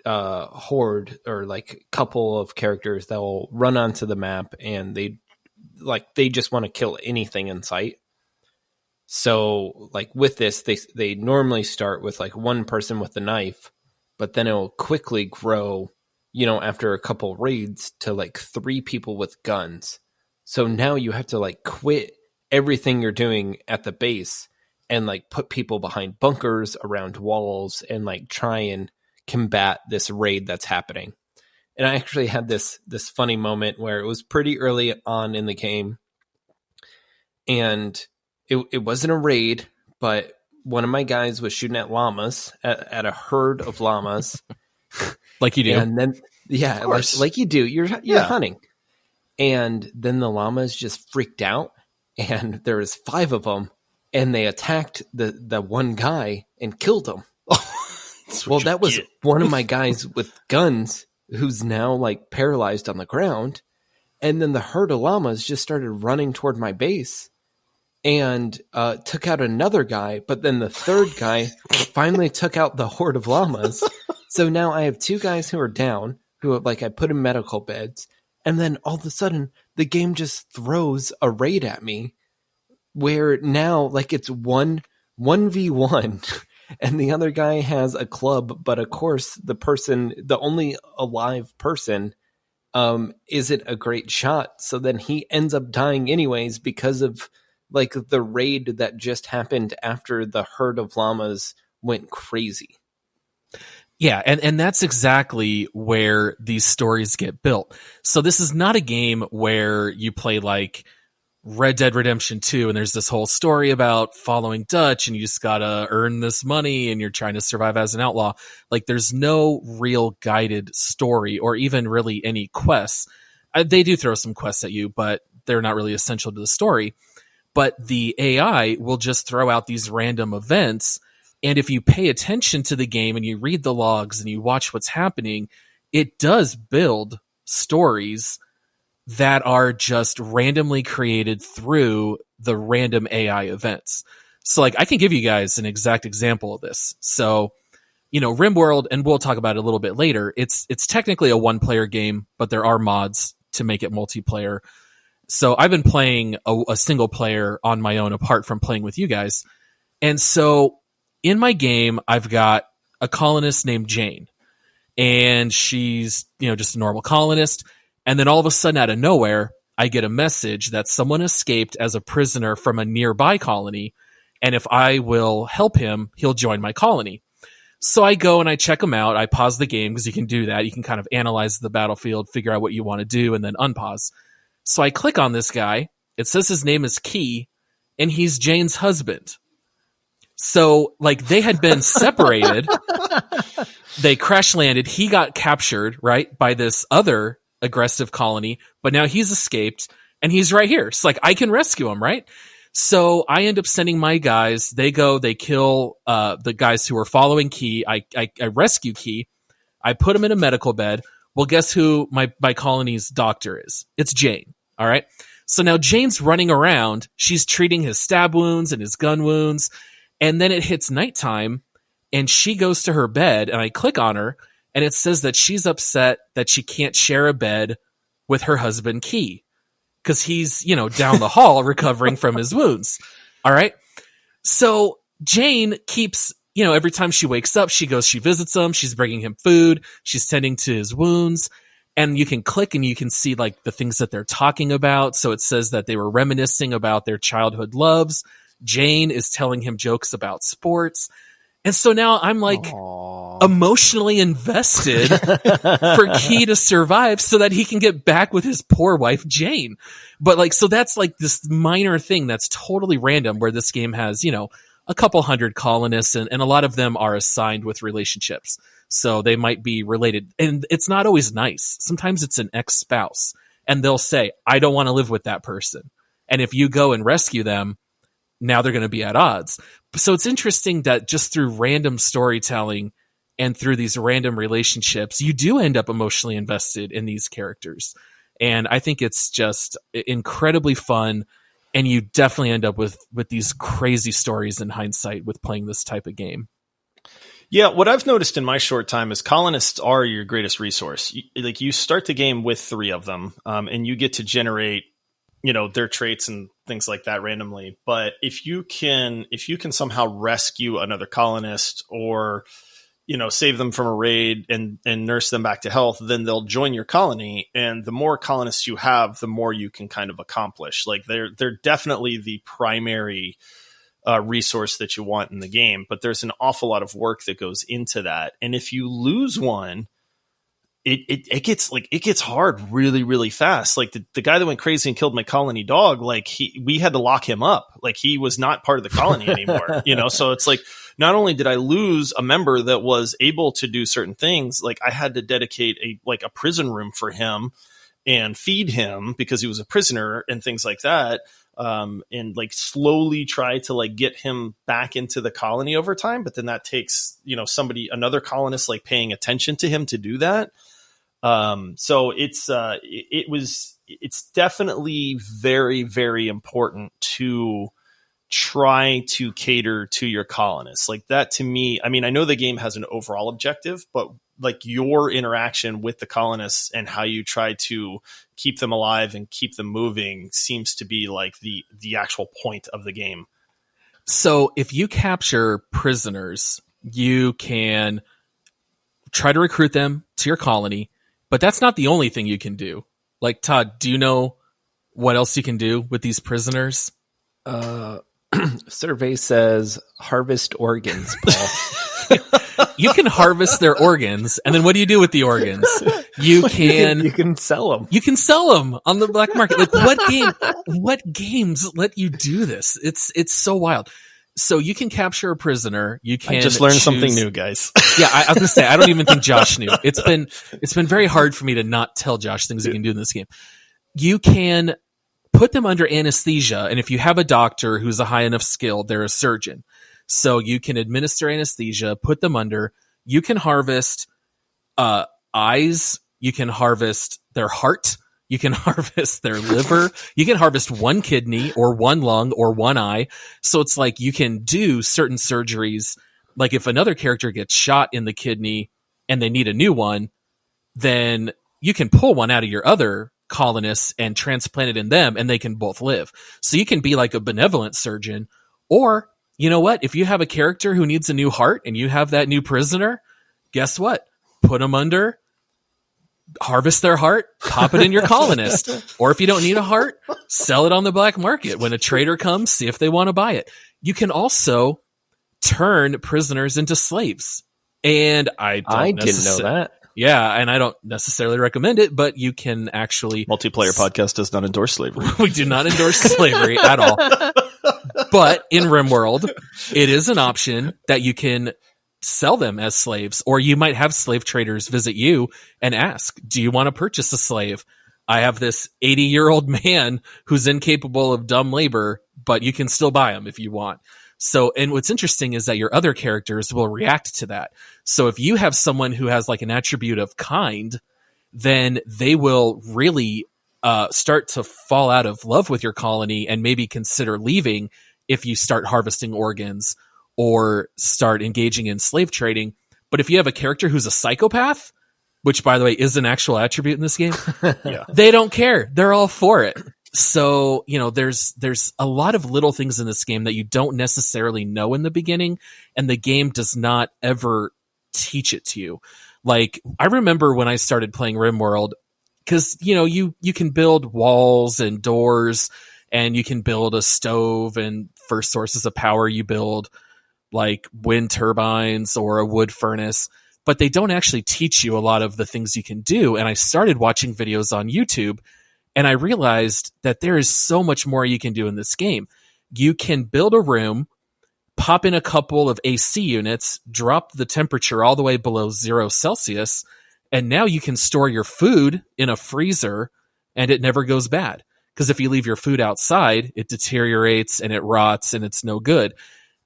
horde or like couple of characters that will run onto the map, and they just want to kill anything in sight. So like with this, they normally start with like one person with a knife, but then it'll quickly grow, after a couple raids to like 3 people with guns. So now you have to like quit everything you're doing at the base and like put people behind bunkers around walls and like try and combat this raid that's happening. And I actually had this funny moment where it was pretty early on in the game, and it wasn't a raid, but one of my guys was shooting at llamas, at a herd of llamas. Like you do. And then, yeah, like you do. You're hunting. And then the llamas just freaked out, and there was 5 of them, and they attacked the one guy and killed him. Well, that was one of my guys with guns who's now like paralyzed on the ground. And then the herd of llamas just started running toward my base and took out another guy. But then the third guy finally took out the horde of llamas. So now I have 2 guys who are down, who like I put in medical beds. And then all of a sudden the game just throws a raid at me where now like it's 1v1 and the other guy has a club. But of course the only alive person isn't a great shot. So then he ends up dying anyways because of like the raid that just happened after the herd of llamas went crazy. Yeah, and that's exactly where these stories get built. So this is not a game where you play like Red Dead Redemption 2 and there's this whole story about following Dutch and you just gotta earn this money and you're trying to survive as an outlaw. Like there's no real guided story or even really any quests. They do throw some quests at you, but they're not really essential to the story. But the AI will just throw out these random events, And if you pay attention to the game and you read the logs and you watch what's happening, it does build stories that are just randomly created through the random AI events. So like I can give you guys an exact example of this. So, Rimworld, and we'll talk about it a little bit later, it's technically a one-player game, but there are mods to make it multiplayer. So I've been playing a single player on my own apart from playing with you guys. And so in my game, I've got a colonist named Jane. And she's, just a normal colonist. And then all of a sudden, out of nowhere, I get a message that someone escaped as a prisoner from a nearby colony. And if I will help him, he'll join my colony. So I go and I check him out. I pause the game because you can do that. You can kind of analyze the battlefield, figure out what you want to do, and then unpause. So I click on this guy. It says his name is Key, and he's Jane's husband. So, like, they had been separated. They crash landed. He got captured, right, by this other aggressive colony, but now he's escaped, and he's right here. It's like, I can rescue him, right? So I end up sending my guys. They go, they kill the guys who are following Key. I rescue Key. I put him in a medical bed. Well, guess who my colony's doctor is? It's Jane, all right? So now Jane's running around. She's treating his stab wounds and his gun wounds. And then it hits nighttime, and she goes to her bed, and I click on her, and it says that she's upset that she can't share a bed with her husband, Key, because he's, down the hall recovering from his wounds. All right. So Jane keeps, every time she wakes up, she visits him. She's bringing him food. She's tending to his wounds. And you can click and you can see like the things that they're talking about. So it says that they were reminiscing about their childhood loves. Jane is telling him jokes about sports. And so now I'm like emotionally invested for Key to survive so that he can get back with his poor wife, Jane. But like, so that's like this minor thing that's totally random where this game has, a couple hundred colonists and a lot of them are assigned with relationships. So they might be related, and it's not always nice. Sometimes it's an ex-spouse and they'll say, I don't want to live with that person. And if you go and rescue them, now they're going to be at odds. So it's interesting that just through random storytelling and through these random relationships, you do end up emotionally invested in these characters. And I think it's just incredibly fun. And you definitely end up with these crazy stories in hindsight with playing this type of game. Yeah, what I've noticed in my short time is colonists are your greatest resource. You start the game with 3 of them, and you get to generate, their traits and things like that randomly. But if you can somehow rescue another colonist or, save them from a raid and nurse them back to health, then they'll join your colony. And the more colonists you have, the more you can kind of accomplish. Like they're definitely the primary resource that you want in the game, but there's an awful lot of work that goes into that. And if you lose one, it gets hard really, really fast. Like the guy that went crazy and killed my colony dog, we had to lock him up. Like he was not part of the colony anymore, So it's like, not only did I lose a member that was able to do certain things, like I had to dedicate a prison room for him and feed him because he was a prisoner and things like that. And slowly try to get him back into the colony over time. But then that takes, another colonist paying attention to him to do that. So it's definitely very, very important to try to cater to your colonists. Like that to me, I mean, I know the game has an overall objective, but your interaction with the colonists and how you try to keep them alive and keep them moving seems to be the actual point of the game. So if you capture prisoners, you can try to recruit them to your colony, but that's not the only thing you can do. Like, Todd, do you know what else you can do with these prisoners? Survey says harvest organs, Paul. You can harvest their organs, and then what do you do with the organs? You can sell them. You can sell them on the black market. What games let you do this? It's so wild. So you can capture a prisoner. You can I just learned something new, guys. Yeah, I was gonna say I don't even think Josh knew. It's been very hard for me to not tell Josh things you can do in this game. You can put them under anesthesia, and if you have a doctor who's a high enough skill, they're a surgeon. So you can administer anesthesia, put them under. You can harvest eyes. You can harvest their heart. You can harvest their liver. You can harvest one kidney or one lung or one eye. So it's like you can do certain surgeries. Like if another character gets shot in the kidney and they need a new one, then you can pull one out of your other colonists and transplant it in them, and they can both live. So you can be like a benevolent surgeon. Or, you know what? If you have a character who needs a new heart and you have that new prisoner, guess what? Put them under, harvest their heart, pop it in your colonist. Or if you don't need a heart, sell it on the black market. When a trader comes, see if they want to buy it. You can also turn prisoners into slaves. And I didn't know that. Yeah, and I don't necessarily recommend it, but you can actually... Multiplayer podcast does not endorse slavery. We do not endorse slavery at all. But in Rimworld, it is an option that you can sell them as slaves, or you might have slave traders visit you and ask, do you want to purchase a slave? I have this 80-year-old man who's incapable of dumb labor, but you can still buy him if you want. So, and what's interesting is that your other characters will react to that. So if you have someone who has like an attribute of kind, then they will really start to fall out of love with your colony and maybe consider leaving if you start harvesting organs or start engaging in slave trading. But if you have a character who's a psychopath, which by the way is an actual attribute in this game, Yeah. They don't care. They're all for it. So, you know, there's a lot of little things in this game that you don't necessarily know in the beginning, and the game does not ever teach it to you. Like, I remember when I started playing Rimworld, because, you know, you can build walls and doors, and you can build a stove, and for sources of power, you build like wind turbines or a wood furnace, but they don't actually teach you a lot of the things you can do. And I started watching videos on YouTube, and I realized that there is so much more you can do in this game. You can build a room, pop in a couple of AC units, drop the temperature all the way below 0 Celsius, and now you can store your food in a freezer and it never goes bad. Because if you leave your food outside, it deteriorates and it rots and it's no good.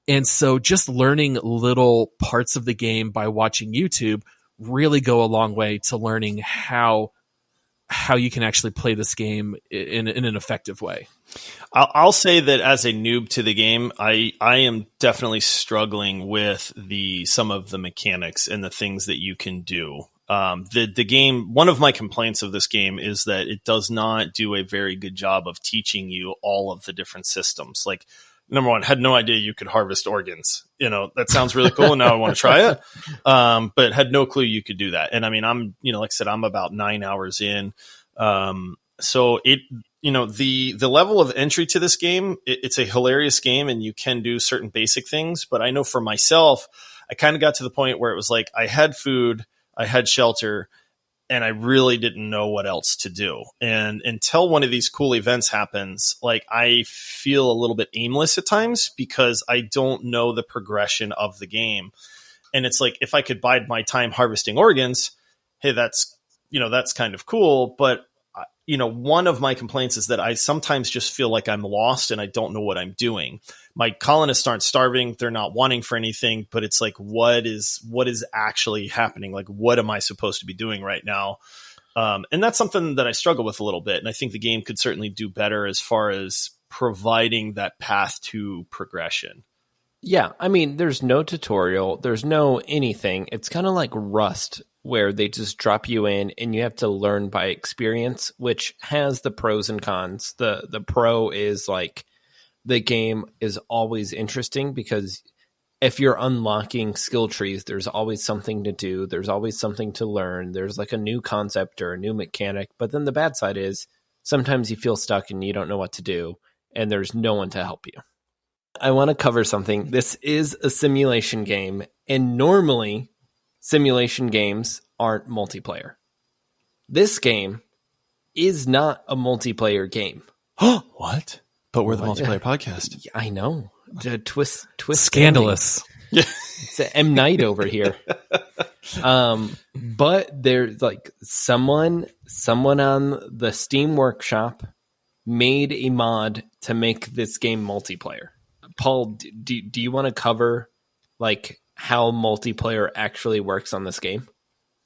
And so just learning little parts of the game by watching YouTube really go a long way to learning how you can actually play this game in an effective way. I'll say that as a noob to the game, I am definitely struggling with some of the mechanics and the things that you can do. The game, one of my complaints of this game is that it does not do a very good job of teaching you all of the different systems. Like, number one, had no idea you could harvest organs. You know, that sounds really cool, and now I want to try it. But had no clue you could do that. And I mean, like I said, I'm about 9 hours in. So it, you know, the level of entry to this game, it's a hilarious game, and you can do certain basic things. But I know for myself, I kind of got to the point where it was like I had food, I had shelter, and I really didn't know what else to do. And until one of these cool events happens, like I feel a little bit aimless at times because I don't know the progression of the game. And it's like, if I could bide my time harvesting organs, hey, that's kind of cool. But, you know, one of my complaints is that I sometimes just feel like I'm lost and I don't know what I'm doing. My colonists aren't starving. They're not wanting for anything, but it's like, what is actually happening? Like, what am I supposed to be doing right now? And that's something that I struggle with a little bit. And I think the game could certainly do better as far as providing that path to progression. Yeah. I mean, there's no tutorial. There's no anything. It's kind of like Rust, where they just drop you in and you have to learn by experience, which has the pros and cons. The pro is like, the game is always interesting because if you're unlocking skill trees, there's always something to do. There's always something to learn. There's like a new concept or a new mechanic. But then the bad side is sometimes you feel stuck and you don't know what to do, and there's no one to help you. I want to cover something. This is a simulation game, and normally simulation games aren't multiplayer. This game is not a multiplayer game. What? But we're the multiplayer podcast. I know. Twist. Scandalous. Yeah. It's a M. Night over here. But there's like someone on the Steam Workshop made a mod to make this game multiplayer. Paul, do you want to cover like how multiplayer actually works on this game?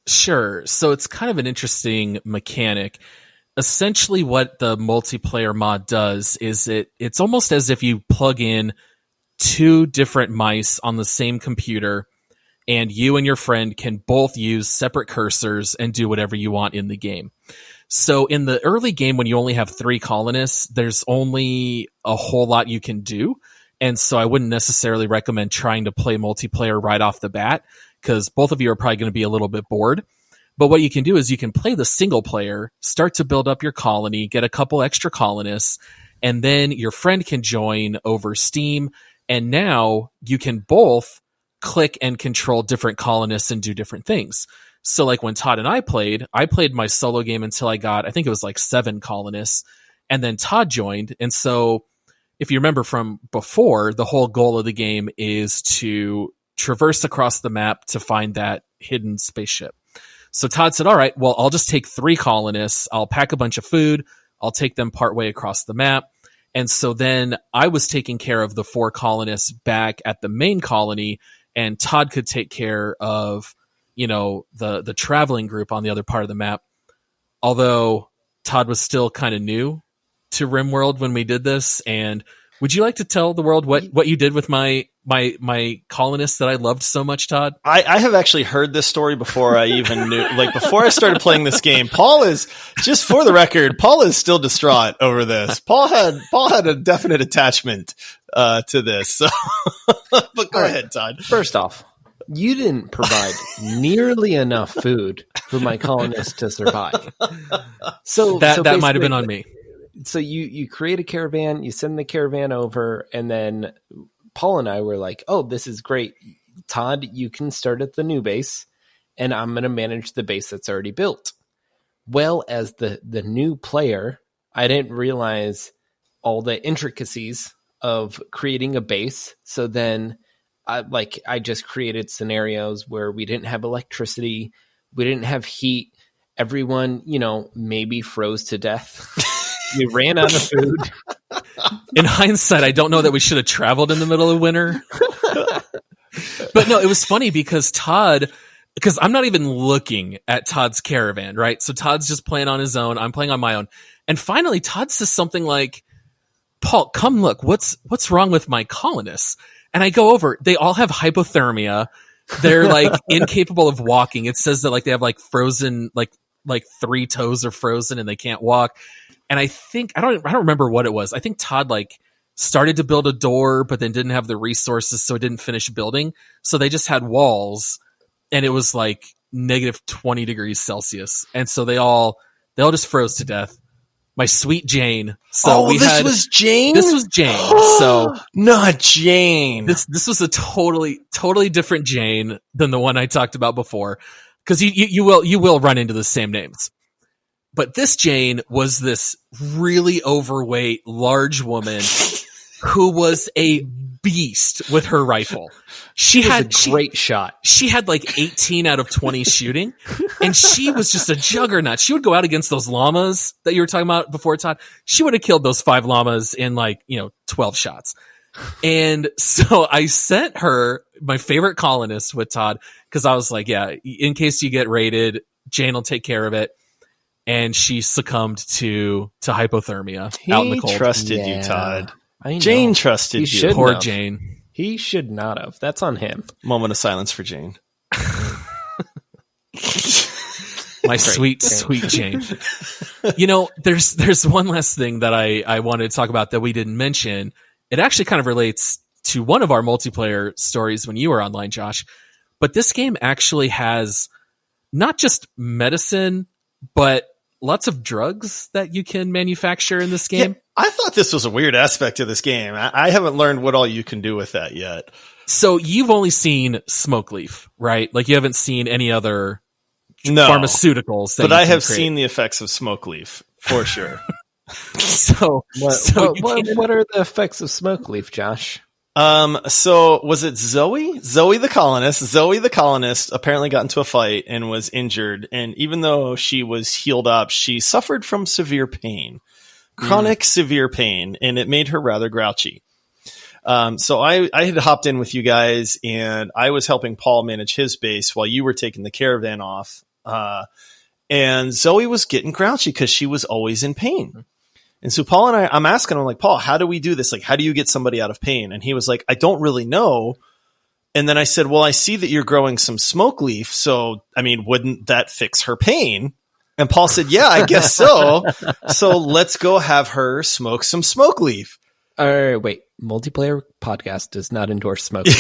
Sure. So it's kind of an interesting mechanic. Essentially what the multiplayer mod does is it's almost as if you plug in two different mice on the same computer, and you and your friend can both use separate cursors and do whatever you want in the game. So in the early game, when you only have 3 colonists, there's only a whole lot you can do. And so I wouldn't necessarily recommend trying to play multiplayer right off the bat, because both of you are probably going to be a little bit bored. But what you can do is you can play the single player, start to build up your colony, get a couple extra colonists, and then your friend can join over Steam. And now you can both click and control different colonists and do different things. So like when Todd and I played my solo game until I got, I think it was like 7 colonists, and then Todd joined. And so if you remember from before, the whole goal of the game is to traverse across the map to find that hidden spaceship. So Todd said, all right, well, I'll just take 3 colonists. I'll pack a bunch of food. I'll take them partway across the map. And so then I was taking care of the 4 colonists back at the main colony, and Todd could take care of, the traveling group on the other part of the map. Although Todd was still kind of new to Rimworld when we did this. And would you like to tell the world what you did with my colonists that I loved so much, Todd? I have actually heard this story before I even knew, like before I started playing this game. Paul is, just for the record, Paul is still distraught over this. Paul had a definite attachment to this. So, but go ahead, Todd. First off, you didn't provide nearly enough food for my colonists to survive. So that might have been on me. So you create a caravan, you send the caravan over, and then Paul and I were like, oh, this is great. Todd, you can start at the new base, and I'm going to manage the base that's already built. Well, as the new player, I didn't realize all the intricacies of creating a base. So then I just created scenarios where we didn't have electricity, we didn't have heat. Everyone, maybe froze to death. We ran out of food. In hindsight, I don't know that we should have traveled in the middle of winter. But no, it was funny because I'm not even looking at Todd's caravan, right? So Todd's just playing on his own. I'm playing on my own. And finally, Todd says something like, Paul, come look, what's wrong with my colonists? And I go over, they all have hypothermia. They're like incapable of walking. It says that like they have like frozen, like 3 toes are frozen and they can't walk. And I think, I don't remember what it was. I think Todd like started to build a door, but then didn't have the resources, so it didn't finish building. So they just had walls, and it was like negative 20 degrees Celsius. And so they all just froze to death. My sweet Jane. So this was Jane? This was Jane. So not Jane. This was a totally different Jane than the one I talked about before. Because you will run into the same names. But this Jane was this really overweight, large woman who was a beast with her rifle. She had a great shot. She had like 18 out of 20 shooting, and she was just a juggernaut. She would go out against those llamas that you were talking about before, Todd. She would have killed those 5 llamas in 12 shots. And so I sent her my favorite colonist with Todd, because I was like, yeah, in case you get raided, Jane will take care of it. And she succumbed to hypothermia out in the cold. He trusted you, Todd. Jane trusted you. Poor Jane. He should not have. That's on him. Moment of silence for Jane. My sweet Jane. There's one last thing that I wanted to talk about that we didn't mention. It actually kind of relates to one of our multiplayer stories when you were online, Josh. But this game actually has not just medicine, but lots of drugs that you can manufacture in this game. Yeah, I thought this was a weird aspect of this game. I haven't learned what all you can do with that yet. So you've only seen Smoke Leaf, right? Like you haven't seen any other pharmaceuticals. But I have seen the effects of Smoke Leaf for sure. So what are the effects of Smoke Leaf, Josh? So was it Zoe the colonist? Zoe the colonist apparently got into a fight and was injured. And even though she was healed up, she suffered from severe pain, chronic severe pain, and it made her rather grouchy. So I had hopped in with you guys, and I was helping Paul manage his base while you were taking the caravan off. And Zoe was getting grouchy because she was always in pain. And so Paul and I'm asking him, like, Paul, how do we do this? Like, how do you get somebody out of pain? And he was like, I don't really know. And then I said, well, I see that you're growing some smoke leaf. So, I mean, wouldn't that fix her pain? And Paul said, yeah, I guess so. So let's go have her smoke some smoke leaf. Wait, multiplayer podcast does not endorse smoking.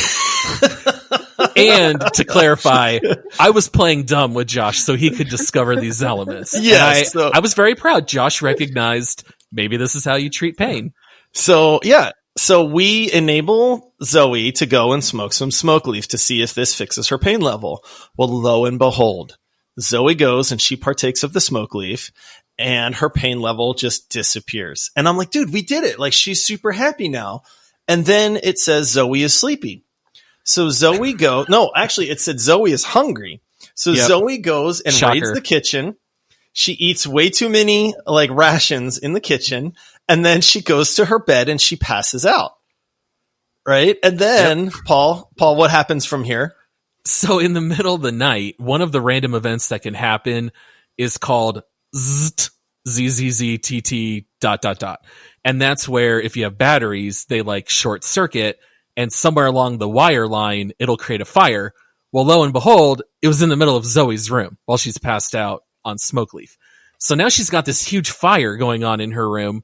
And to clarify, I was playing dumb with Josh so he could discover these elements. Yes. I was very proud. Josh recognized maybe this is how you treat pain. So, yeah. So we enable Zoe to go and smoke some smoke leaf to see if this fixes her pain level. Well, lo and behold, Zoe goes and she partakes of the smoke leaf and her pain level just disappears. And I'm like, dude, we did it. Like, she's super happy now. And then it says Zoe is sleepy. So Zoe no, actually it said Zoe is hungry. So Zoe goes and raids the kitchen. She eats way too many like rations in the kitchen. And then she goes to her bed and she passes out. Right. And then Paul, what happens from here? So in the middle of the night, one of the random events that can happen is called ZZZTT ... And that's where if you have batteries, they like short circuit and somewhere along the wire line, it'll create a fire. Well, lo and behold, it was in the middle of Zoe's room while she's passed out on smoke leaf. So now she's got this huge fire going on in her room.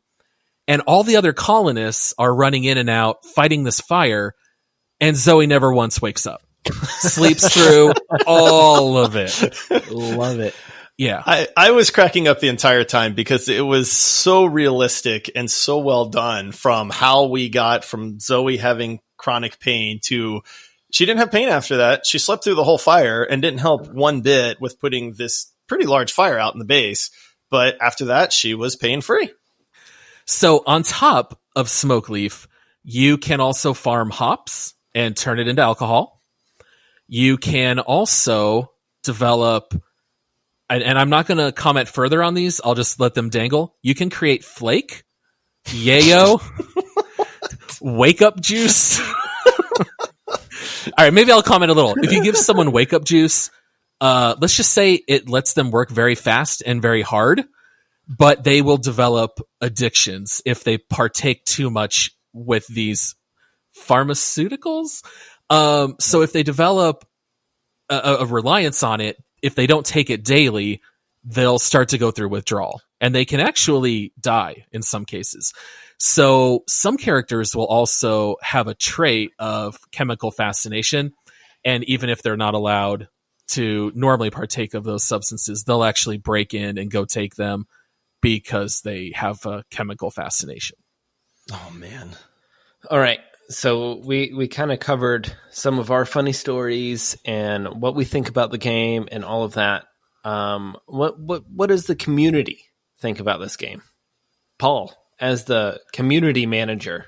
And all the other colonists are running in and out, fighting this fire, and Zoe never once wakes up. Sleeps through all of it. Love it. Yeah. I was cracking up the entire time because it was so realistic and so well done from how we got from Zoe having chronic pain to she didn't have pain after that. She slept through the whole fire and didn't help one bit with putting this pretty large fire out in the base. But after that, she was pain-free. So on top of smoke leaf, you can also farm hops and turn it into alcohol. You can also develop, and I'm not going to comment further on these. I'll just let them dangle. You can create flake, yayo, wake up juice. All right, maybe I'll comment a little. If you give someone wake up juice, let's just say it lets them work very fast and very hard. But they will develop addictions if they partake too much with these pharmaceuticals. So if they develop a reliance on it, if they don't take it daily, they'll start to go through withdrawal. And they can actually die in some cases. So some characters will also have a trait of chemical fascination. And even if they're not allowed to normally partake of those substances, they'll actually break in and go take them because they have a chemical fascination. Oh, man. All right. So we kind of covered some of our funny stories and what we think about the game and all of that. What does the community think about this game? Paul, as the community manager,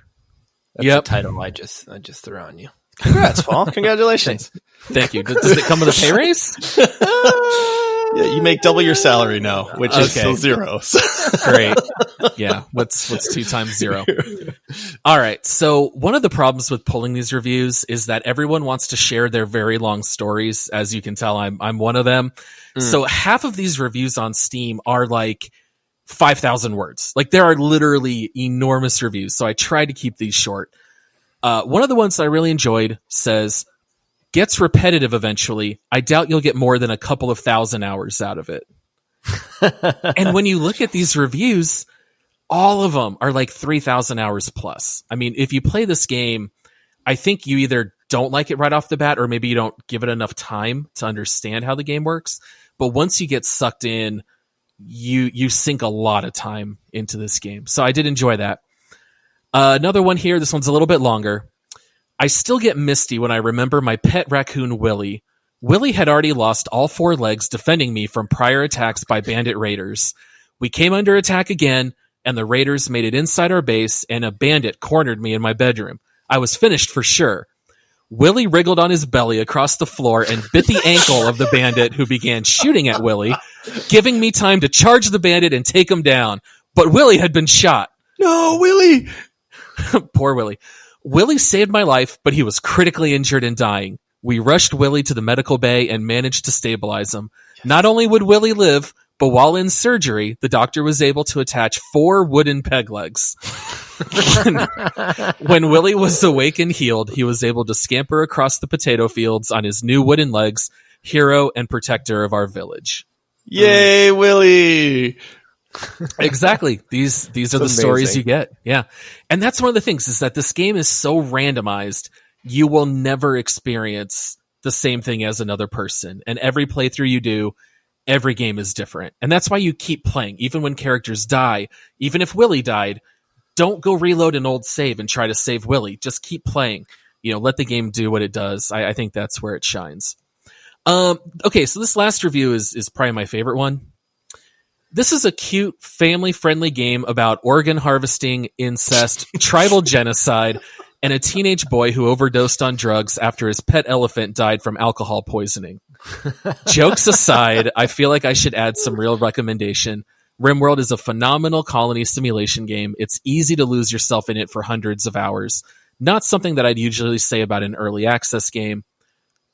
that's the title I just threw on you. Congrats, Paul. Congratulations. Thank you. Does it come with a pay raise? Yeah, you make double your salary now, which is still zero. Great. Yeah. What's 2 times 0? All right. So one of the problems with pulling these reviews is that everyone wants to share their very long stories. As you can tell, I'm one of them. So half of these reviews on Steam are like 5,000 words. Like there are literally enormous reviews. So I try to keep these short. One of the ones that I really enjoyed says, gets repetitive eventually. I doubt you'll get more than a couple of 1,000 hours out of it. And when you look at these reviews, all of them are like 3,000 hours plus. I mean, if you play this game, I think you either don't like it right off the bat, or maybe you don't give it enough time to understand how the game works. But once you get sucked in, you sink a lot of time into this game. So I did enjoy that. Another one here. This one's a little bit longer. I still get misty when I remember my pet raccoon, Willie. Willie had already lost all 4 legs defending me from prior attacks by bandit raiders. We came under attack again, and the raiders made it inside our base, and a bandit cornered me in my bedroom. I was finished for sure. Willie wriggled on his belly across the floor and bit the ankle of the bandit, who began shooting at Willie, giving me time to charge the bandit and take him down. But Willie had been shot. No, Willie! Poor Willie. Willie saved my life, but he was critically injured and dying. We rushed Willie to the medical bay and managed to stabilize him. Not only would Willie live, but while in surgery, the doctor was able to attach 4 wooden peg legs. When Willie was awake and healed, he was able to scamper across the potato fields on his new wooden legs, hero and protector of our village. Yay, Willie! Exactly. These are the stories you get. Yeah. And that's one of the things, is that this game is so randomized, you will never experience the same thing as another person. And every playthrough you do, every game is different. And that's why you keep playing. Even when characters die, even if Willie died, don't go reload an old save and try to save Willie. Just keep playing. Let the game do what it does. I think that's where it shines. Okay, so this last review is probably my favorite one. This is a cute, family-friendly game about organ harvesting, incest, tribal genocide, and a teenage boy who overdosed on drugs after his pet elephant died from alcohol poisoning. Jokes aside, I feel like I should add some real recommendation. Rimworld is a phenomenal colony simulation game. It's easy to lose yourself in it for hundreds of hours. Not something that I'd usually say about an early access game.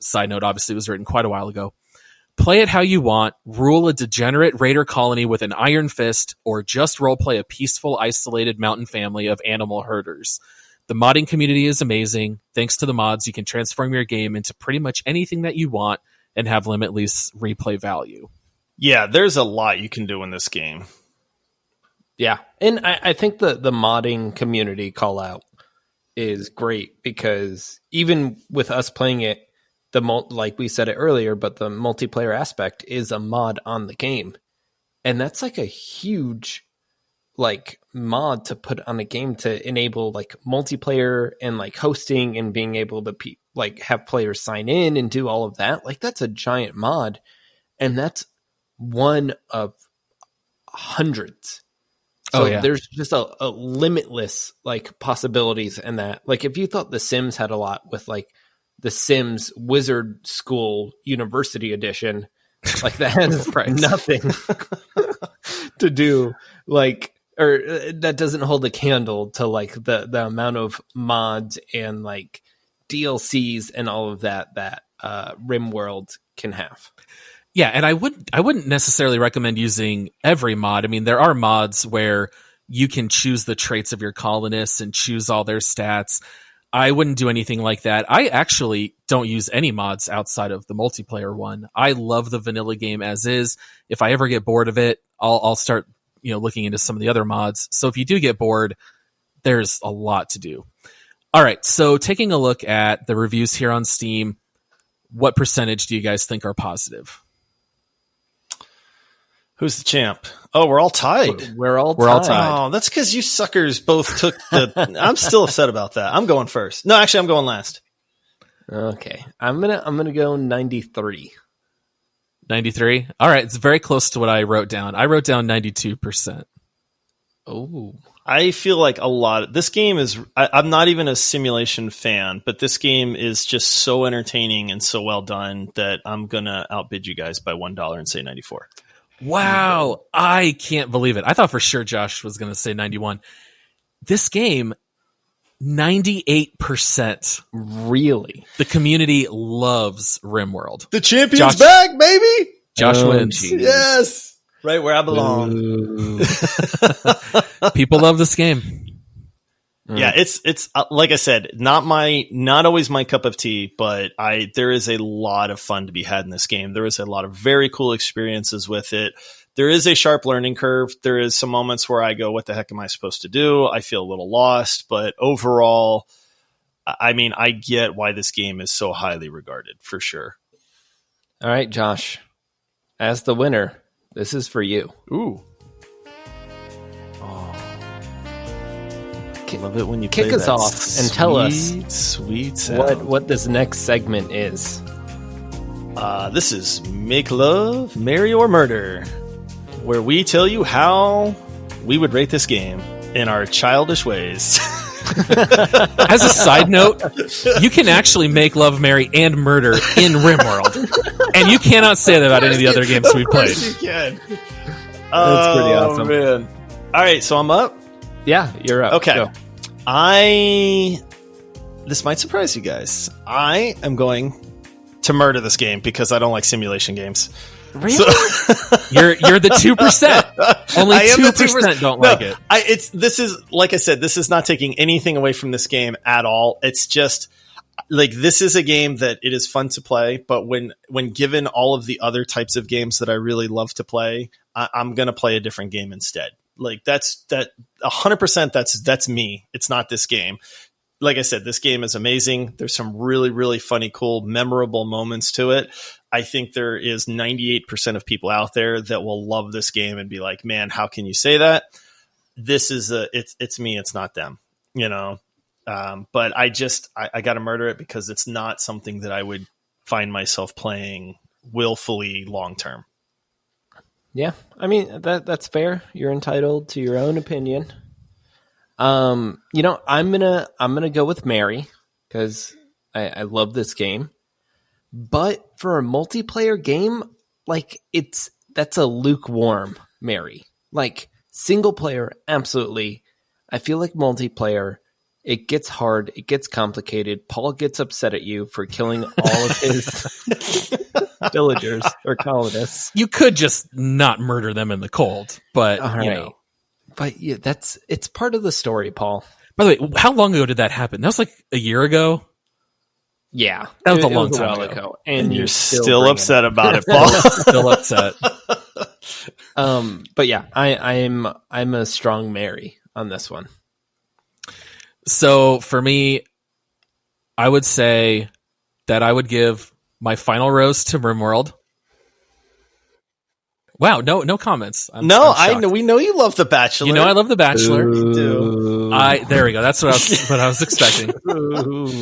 Side note, obviously it was written quite a while ago. Play it how you want, rule a degenerate raider colony with an iron fist, or just roleplay a peaceful, isolated mountain family of animal herders. The modding community is amazing. Thanks to the mods, you can transform your game into pretty much anything that you want and have limitless replay value. Yeah, there's a lot you can do in this game. Yeah, and I think the modding community call out is great, because even with us playing it, like we said it earlier, but the multiplayer aspect is a mod on the game. And that's like a huge mod to put on a game to enable multiplayer and hosting and being able to have players sign in and do all of that. That's a giant mod, and that's one of hundreds. So there's just a limitless possibilities in that. If you thought The Sims had a lot with The Sims Wizard School University Edition, that has nothing to do or that doesn't hold a candle to the amount of mods and DLCs and all of that Rimworld can have. Yeah, and I wouldn't necessarily recommend using every mod. I mean, there are mods where you can choose the traits of your colonists and choose all their stats. I wouldn't do anything like that. I actually don't use any mods outside of the multiplayer one. I love the vanilla game as is. If I ever get bored of it, I'll start looking into some of the other mods. So if you do get bored, there's a lot to do. All right, so taking a look at the reviews here on Steam, what percentage do you guys think are positive? Who's the champ? Oh, we're all tied. We're all tied. Oh, that's because you suckers both took the... I'm still upset about that. I'm going first. No, actually, I'm going last. Okay. I'm gonna go 93. 93? All right, it's very close to what I wrote down. I wrote down 92%. Oh. I feel like a lot... This game is... I'm not even a simulation fan, but this game is just so entertaining and so well done that I'm going to outbid you guys by $1 and say 94. Wow, I can't believe it. I thought for sure Josh was going to say 91. This game, 98%. Really? The community loves Rimworld. The champion's back, baby! Josh wins. Geez. Yes! Right where I belong. People love this game. Yeah, it's like I said, not always my cup of tea, but there is a lot of fun to be had in this game. There is a lot of very cool experiences with it. There is a sharp learning curve. There is some moments where I go, what the heck am I supposed to do? I feel a little lost, but overall, I mean, I get why this game is so highly regarded, for sure. All right, Josh, as the winner, this is for you. Ooh. Love it when you kick us off and tell us sweet sound. what this next segment is. This is Make Love, Marry, or Murder, where we tell you how we would rate this game in our childish ways. As a side note, you can actually make love, marry, and murder in Rimworld, and you cannot say that about any of the other games we've played. You can. That's pretty awesome, man. All right, so I'm up. Yeah, you're up. Okay. Go. I this might surprise you guys. I am going to murder this game because I don't like simulation games. Really? So, you're the 2%. Only 2% don't like it. This is like I said, this is not taking anything away from this game at all. It's just like, this is a game that it is fun to play, but when given all of the other types of games that I really love to play, I'm going to play a different game instead. Like that 100%. That's me. It's not this game. Like I said, this game is amazing. There's some really, really funny, cool, memorable moments to it. I think there is 98% of people out there that will love this game and be like, man, how can you say that? This is it's me. It's not them, you know? But I got to murder it because it's not something that I would find myself playing willfully long-term. Yeah. I mean, that's fair. You're entitled to your own opinion. I'm gonna go with Mary because I love this game. But for a multiplayer game, like that's a lukewarm Mary. Like single player, absolutely. I feel like multiplayer, it gets hard, it gets complicated. Paul gets upset at you for killing all of his villagers or colonists. You could just not murder them in the cold, but right. You know. But yeah, it's part of the story, Paul. By the way, how long ago did that happen? That was like a year ago. Yeah, that was a long time ago. And you're still upset about it, Paul. Still upset. But yeah, I'm a strong Mary on this one. So for me, I would say that I would give my final rose to Rimworld. Wow, no comments. I'm I know. We know you love The Bachelor. You know I love The Bachelor. You do. There we go. That's what I was expecting.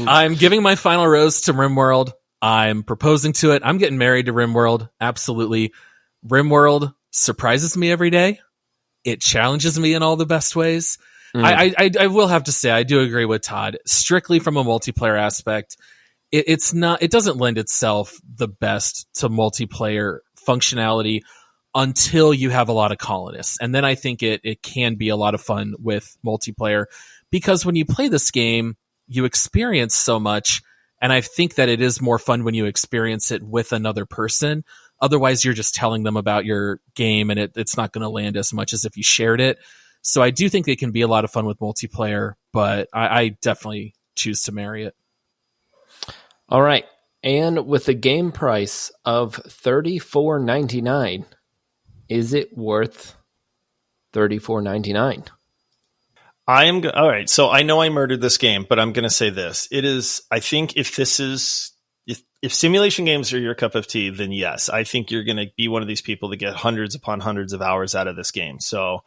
I'm giving my final rose to Rimworld. I'm proposing to it. I'm getting married to Rimworld. Absolutely. Rimworld surprises me every day. It challenges me in all the best ways. I will have to say, I do agree with Todd. Strictly from a multiplayer aspect, it doesn't lend itself the best to multiplayer functionality until you have a lot of colonists. And then I think it can be a lot of fun with multiplayer, because when you play this game, you experience so much. And I think that it is more fun when you experience it with another person. Otherwise, you're just telling them about your game, and it's not going to land as much as if you shared it. So I do think it can be a lot of fun with multiplayer, but I definitely choose to marry it. All right. And with a game price of $34.99, is it worth $34.99? All right. So I know I murdered this game, but I'm going to say this. It is, I think if simulation games are your cup of tea, then yes, I think you're going to be one of these people that get hundreds upon hundreds of hours out of this game. So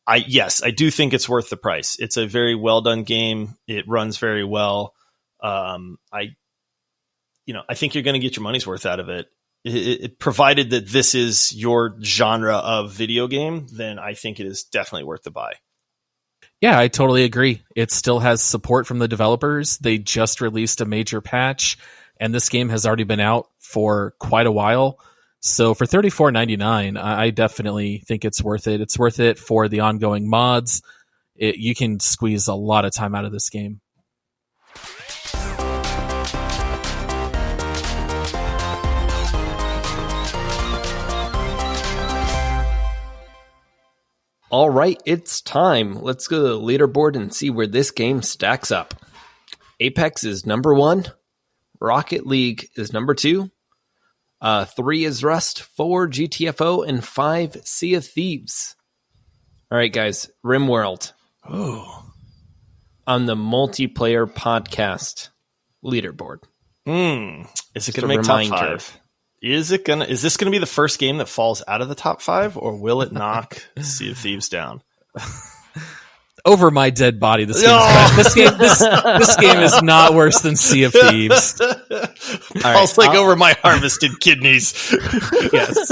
I do think it's worth the price. It's a very well done game. It runs very well. I think you're going to get your money's worth out of it. It provided that this is your genre of video game, then I think it is definitely worth the buy. Yeah, I totally agree. It still has support from the developers. They just released a major patch, and this game has already been out for quite a while. So for $34.99, I definitely think it's worth it. It's worth it for the ongoing mods. You can squeeze a lot of time out of this game. All right, it's time. Let's go to the leaderboard and see where this game stacks up. Apex is number 1. Rocket League is number 2. 3 is Rust, 4 GTFO, and 5 Sea of Thieves. All right, guys, Rimworld. Oh. On the multiplayer podcast leaderboard. Is it going to make top 5? Is this going to be the first game that falls out of the top 5, or will it knock Sea of Thieves down? Over my dead body, this game is not worse than Sea of Thieves. Paul's like over my harvested kidneys. Yes,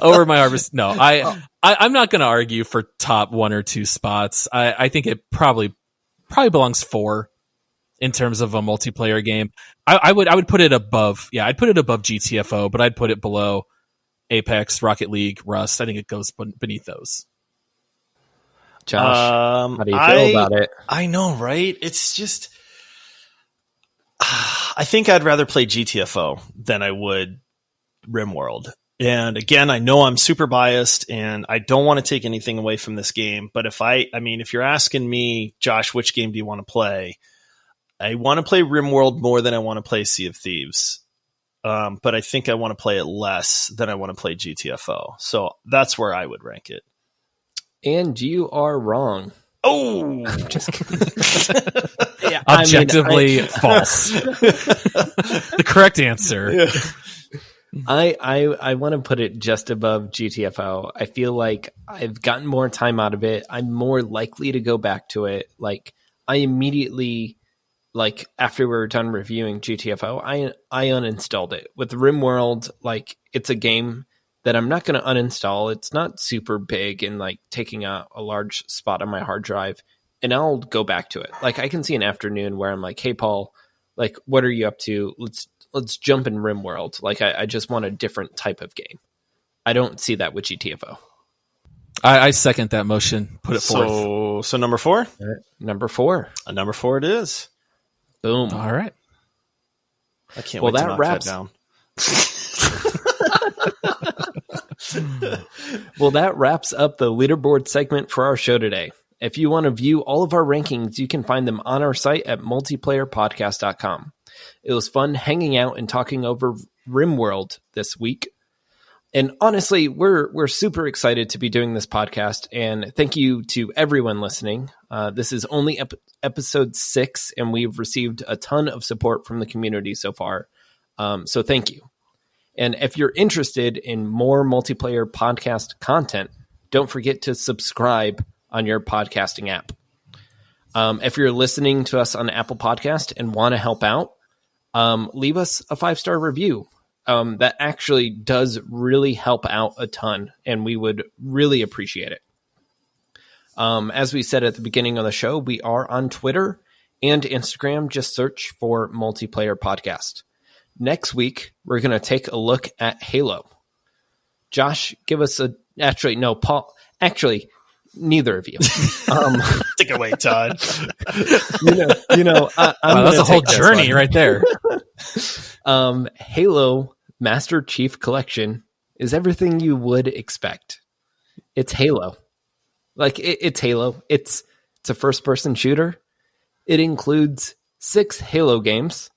over my harvest. No, I'm not going to argue for top 1 or 2 spots. I think it probably belongs 4 in terms of a multiplayer game. I would put it above. Yeah, I'd put it above GTFO, but I'd put it below Apex, Rocket League, Rust. I think it goes beneath those. Josh, how do you feel about it? I know, right? It's just, I think I'd rather play GTFO than I would Rimworld. And again, I know I'm super biased and I don't want to take anything away from this game. But if you're asking me, Josh, which game do you want to play? I want to play Rimworld more than I want to play Sea of Thieves. But I think I want to play it less than I want to play GTFO. So that's where I would rank it. And you are wrong. Oh, just kidding. Yeah, objectively false. The correct answer. Yeah. I want to put it just above GTFO. I feel like I've gotten more time out of it. I'm more likely to go back to it. Like I immediately, like after we were done reviewing GTFO, I uninstalled it. With Rimworld, like it's a game that I'm not going to uninstall. It's not super big and like taking a large spot on my hard drive, and I'll go back to it. Like I can see an afternoon where I'm like, hey Paul, like what are you up to? Let's jump in Rimworld. Like I just want a different type of game. I don't see that with GTFO. I second that motion. Put it forth. So number 4? Number 4. Number 4 it is. Boom. All right. I can't wait to knock that down. Well, that wraps up the leaderboard segment for our show today. If you want to view all of our rankings, you can find them on our site at multiplayerpodcast.com. It was fun hanging out and talking over Rimworld this week. And honestly, we're super excited to be doing this podcast. And thank you to everyone listening. This is only episode 6, and we've received a ton of support from the community so far. So thank you. And if you're interested in more multiplayer podcast content, don't forget to subscribe on your podcasting app. If you're listening to us on Apple Podcast and want to help out, leave us a 5-star review. That actually does really help out a ton, and we would really appreciate it. As we said at the beginning of the show, we are on Twitter and Instagram. Just search for Multiplayer Podcast. Next week, we're going to take a look at Halo. Josh, give us Paul. Actually, neither of you. Take it away, Todd. That's a whole journey right there. Halo Master Chief Collection is everything you would expect. It's Halo. Like it's Halo. It's a first-person shooter. It includes 6 Halo games.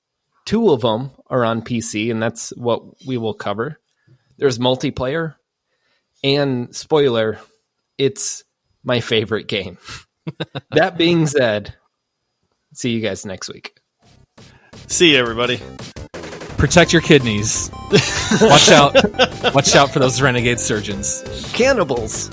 2 of them are on PC, and that's what we will cover. There's multiplayer, and spoiler, it's my favorite game. That being said, see you guys next week. See you, everybody. Protect your kidneys. Watch out for those renegade surgeons. Cannibals.